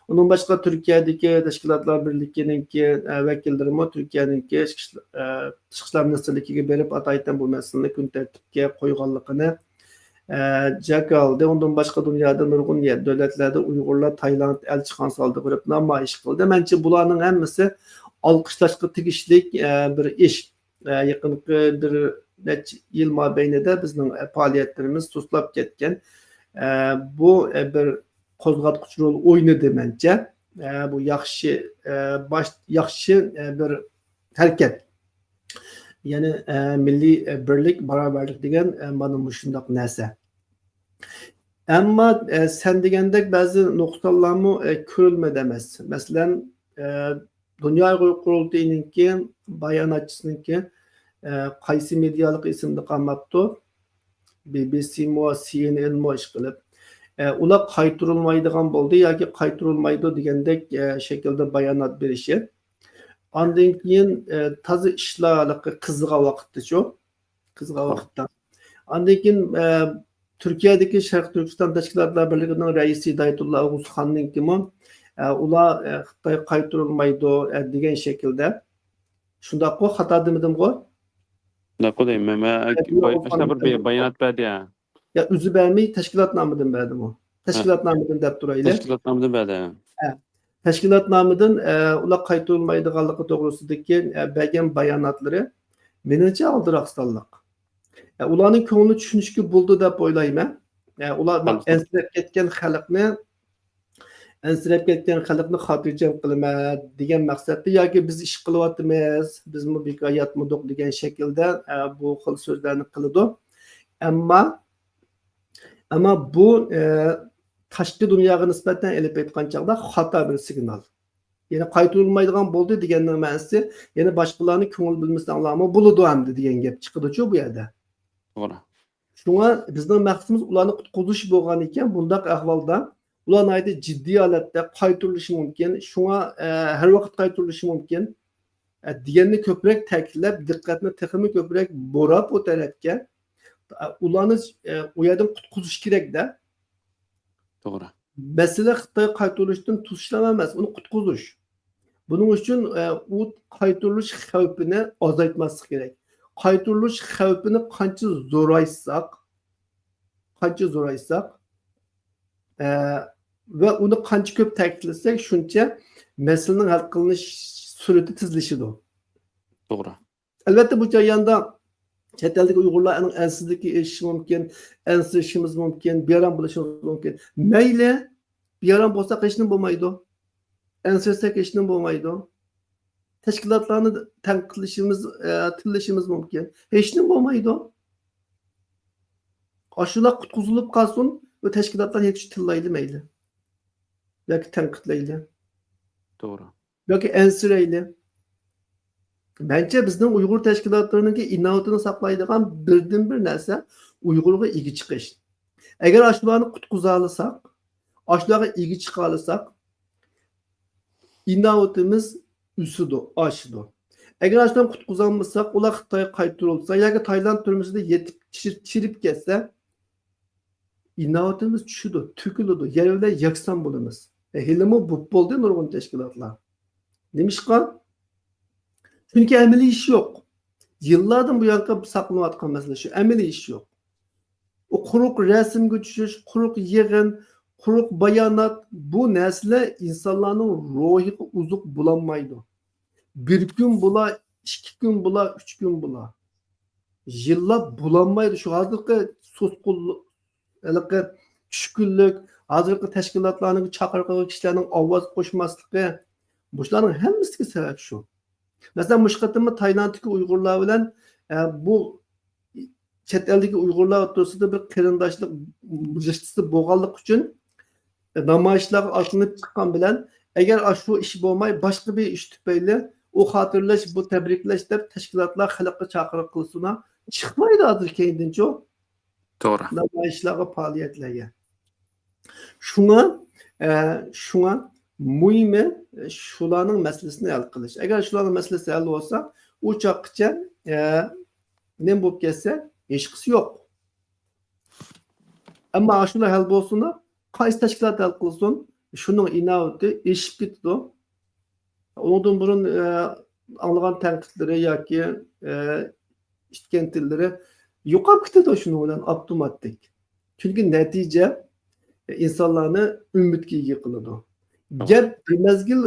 Undan boshqa Turkiyadagi tashkilotlar birligininki vakillari Turkiyaninki tashqi ishlar ministrligiga berib ataydan bu masalani kun tartibga qo'yganligini jakaldi. Undan boshqa dunyoda nurg'un davlatlarda Uyg'urlar Tayland elchixonasi qurib namoyish qildi. Mencha bularning hammasi olqishlashga tegishli bir ish. Yaqinqi bir necha yil mobaynida bizning faoliyatlarimiz sustlab ketgan. Bu bir qo'zg'atqich rol o'ynadi mencha. Bu yaxshi bir harakat. Ya'ni milliy birlik, barobarlik degan mana shundoq narsa. Ammo sen degandek ba'zi nuqtalarni ko'rilmadi emas. Masalan, Dünya Kurultayı'ninki bayonotchisiniki qaysi medialik ismda qolmabdi. BBC mo, CNN mo ish qilib. ular qaytarılmaydigan bo'ldi yoki qaytarılmaydi degandek shaklda bayonot berishi. Ondan keyin toza ishlarga qizigan vaqtda qizg'an vaqtda. Ondan keyin Turkiyadagi Sharq Turkiston Tashkilotlar Birligining raisi Hidayatullo O'g'uzxonning kimi ular Xitoy qaytarılmaydi degan shaklda. Shundaqmi xato demadim-ku? Shundaqmi deyman. Men bir bayonot berdi ya. Ya o'zi bermay tashkilotnomidan berdim u. Tashkilotnomidan deb turaylik. Tashkilotnomidan berdi. Tashkilotnomidan ular qaytarılmaydiganligi to'g'risidagi bergan bayonotlari menimcha aldiraqsonlik. Ularning ko'ngli tushunishga bo'ldi deb o'ylayman. Ular ensirab ketgan xalqni xotirjam qilaman degan maqsadda yoki biz ish qilyapmiz, bizmi bekor yotmadik degan shaklda bu xil so'zlarni qiladi. Ammo bu tashqi dunyoga nisbatan elib aytgan chog'da xato bir signal. Ya'ni qaytarılmaydigan bo'ldi deganning ma'nosi, yana boshqalarning ko'ngil bilmasdanlarmi bo'ladi hamdi degan gap chiqadi-ku bu yerda. To'g'ri. Shunga bizning maqsadimiz ularni qutqizish bo'lgan ekan, bundaq ahvolda ularni aytdi jiddiy holatda qaytarilishi mumkin. Shunga har vaqt qaytarilishi mumkin deganni ko'proq ta'kidlab, diqqatni texnik ko'proq borab o tarafga ularni u yerdan qutqizish kerak-da. To'g'ri. Mesele Xitoy qaytarılışdan tutuşlama emas, uni qutqizish. Buning uchun u qaytarilish xavfini azaytmaslik kerak. Qaytarilish xavfini qancha zo'raysak va uni qancha ko'p ta'kidlasak, shuncha masalaning hal qilinish sur'ati tezlashadi. To'g'ri. Albatta bu jarayonda chet eldagi Uyg'urlarning ansizligi erishishi mumkin, ansirishimiz mumkin, beram bo'lishimiz mumkin. Mayli, beram bo'lsa hech nima bo'lmaydi. Ansirsak hech nima bo'lmaydi. Tashkilotlarni tanqidlashimiz, tillashimiz mumkin. Hech nima bo'lmaydi. Ashular qutqizilib qolsin va tashkilotlar hech tillaydi mayli. Yoki tanqidlaydi. To'g'ri. Yoki ansiraydi. Bence bizning Uyg'ur tashkilotlarining inovatini saqlaydigan birdan-bir narsa Uyg'urga ega chiqish. Agar shularni qutqiza olsak, shularga ega chiqa olsak, inovatimiz o'sidi, oshidi. Agar shularni qutqiza olmasak, ular Xitoyga qaytarilsa yoki Tayland turmusida yetib chirib ketsa, inovatimiz tushidi, to'kiladi, yerlar yakson bo'lamiz. Hilmi bu bo'ldi nurg'un tashkilotlar. Nemishqa? Çünkü ameliy iş yok. Yıllardan bu yana saklanayotgan mesele şu. Ameliy iş yok. O quruq resimga tushish, quruq yig'in, quruq bayonot bu narsalar insonlarning ruhiga uzuq bo'lolmaydi. Bir kun bo'lar, 2 kun bo'lar, 3 kun bo'lar. Yillab bo'lolmaydi. Shu hozirgi so'zqullik, tushkunlik, hozirgi tashkilotlarning chaqiriqqa kishilarning ovoz qo'shmasligi, bularning hammasiga sabab shu. Mesela müşkatimde Tayland'daki Uygurlar bilen bu chet eldeki Uygurlar ortasında bir kırındaşlık ilişkisi boğallık için namayişler açılıp çıkan bilen eğer şu iş olmay başka bir iş tüpeyle o hatırlaş bu tebrikleş de teşkilatlar halkı çağırıp kılsına çıkmaydı adır kendin çok. Doğru. Namayişler faaliyetlerine. Şuna muhimi shularning masalasini hal qilish. Agar shularning masalasi hal bo'lsa, u chaqqicha nima bo'lib ketsa, hech qisi yo'q. Ammo shular hal bo'lsin, qaysi tashkilot hal qilsin, shuning inovati eshib ketdi. Undan burun anglagan tanqidlari yoki eshitgan tillari yo'qolib ketadi shuning bilan avtomatik. Chunki natija insonlarni umidga ega qiladi. Gap bir mezgil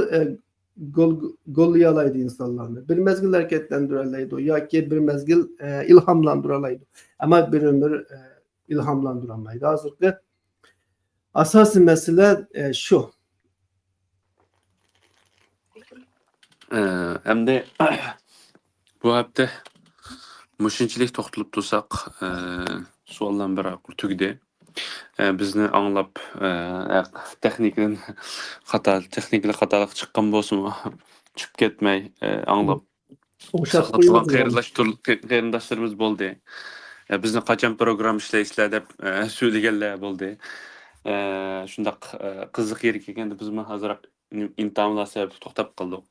gollayalaydı insanlarını. Bir mezgil hareketlendirelaydı yoki bir mezgil ilhamlandıralaydı. Ama bir ömür ilhamlandıramaydı. Hazırki asasi mesele şu. Hem de bu hafta müşinçilik toxtulup dursak sualdan bir tügde. Bizni anlap texnikli xatalık çıqqan bolsunmu çıkıp ketmey anlap saxlatılgan qeyrindaşlarımız boldu. Bizni qaçan program işleyişler dep söylegenler boldu. Şundaq qiziq yer kelgende biz azırak imtahonlar sebep to'xtab qoldik.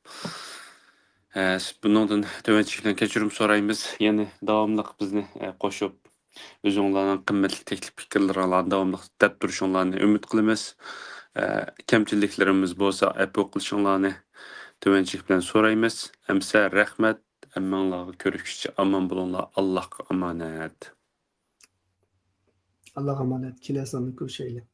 Bundan tövənçilikdən kechirim so'raymiz. Yana davomliq bizni qo'shib, o'zinglarning qimmatli taklif fikrlaringlarni davomli deb turishinglarni umid qilamiz. Kamchiliklarimiz bo'lsa, afu qilishinglarni tövənçilik bilan so'raymiz. Hamsa rahmat. Hammanglarga ko'rishguncha omon bo'linglar. Allohga omonat. Allah'a emanet. Kilasını görüşeyle.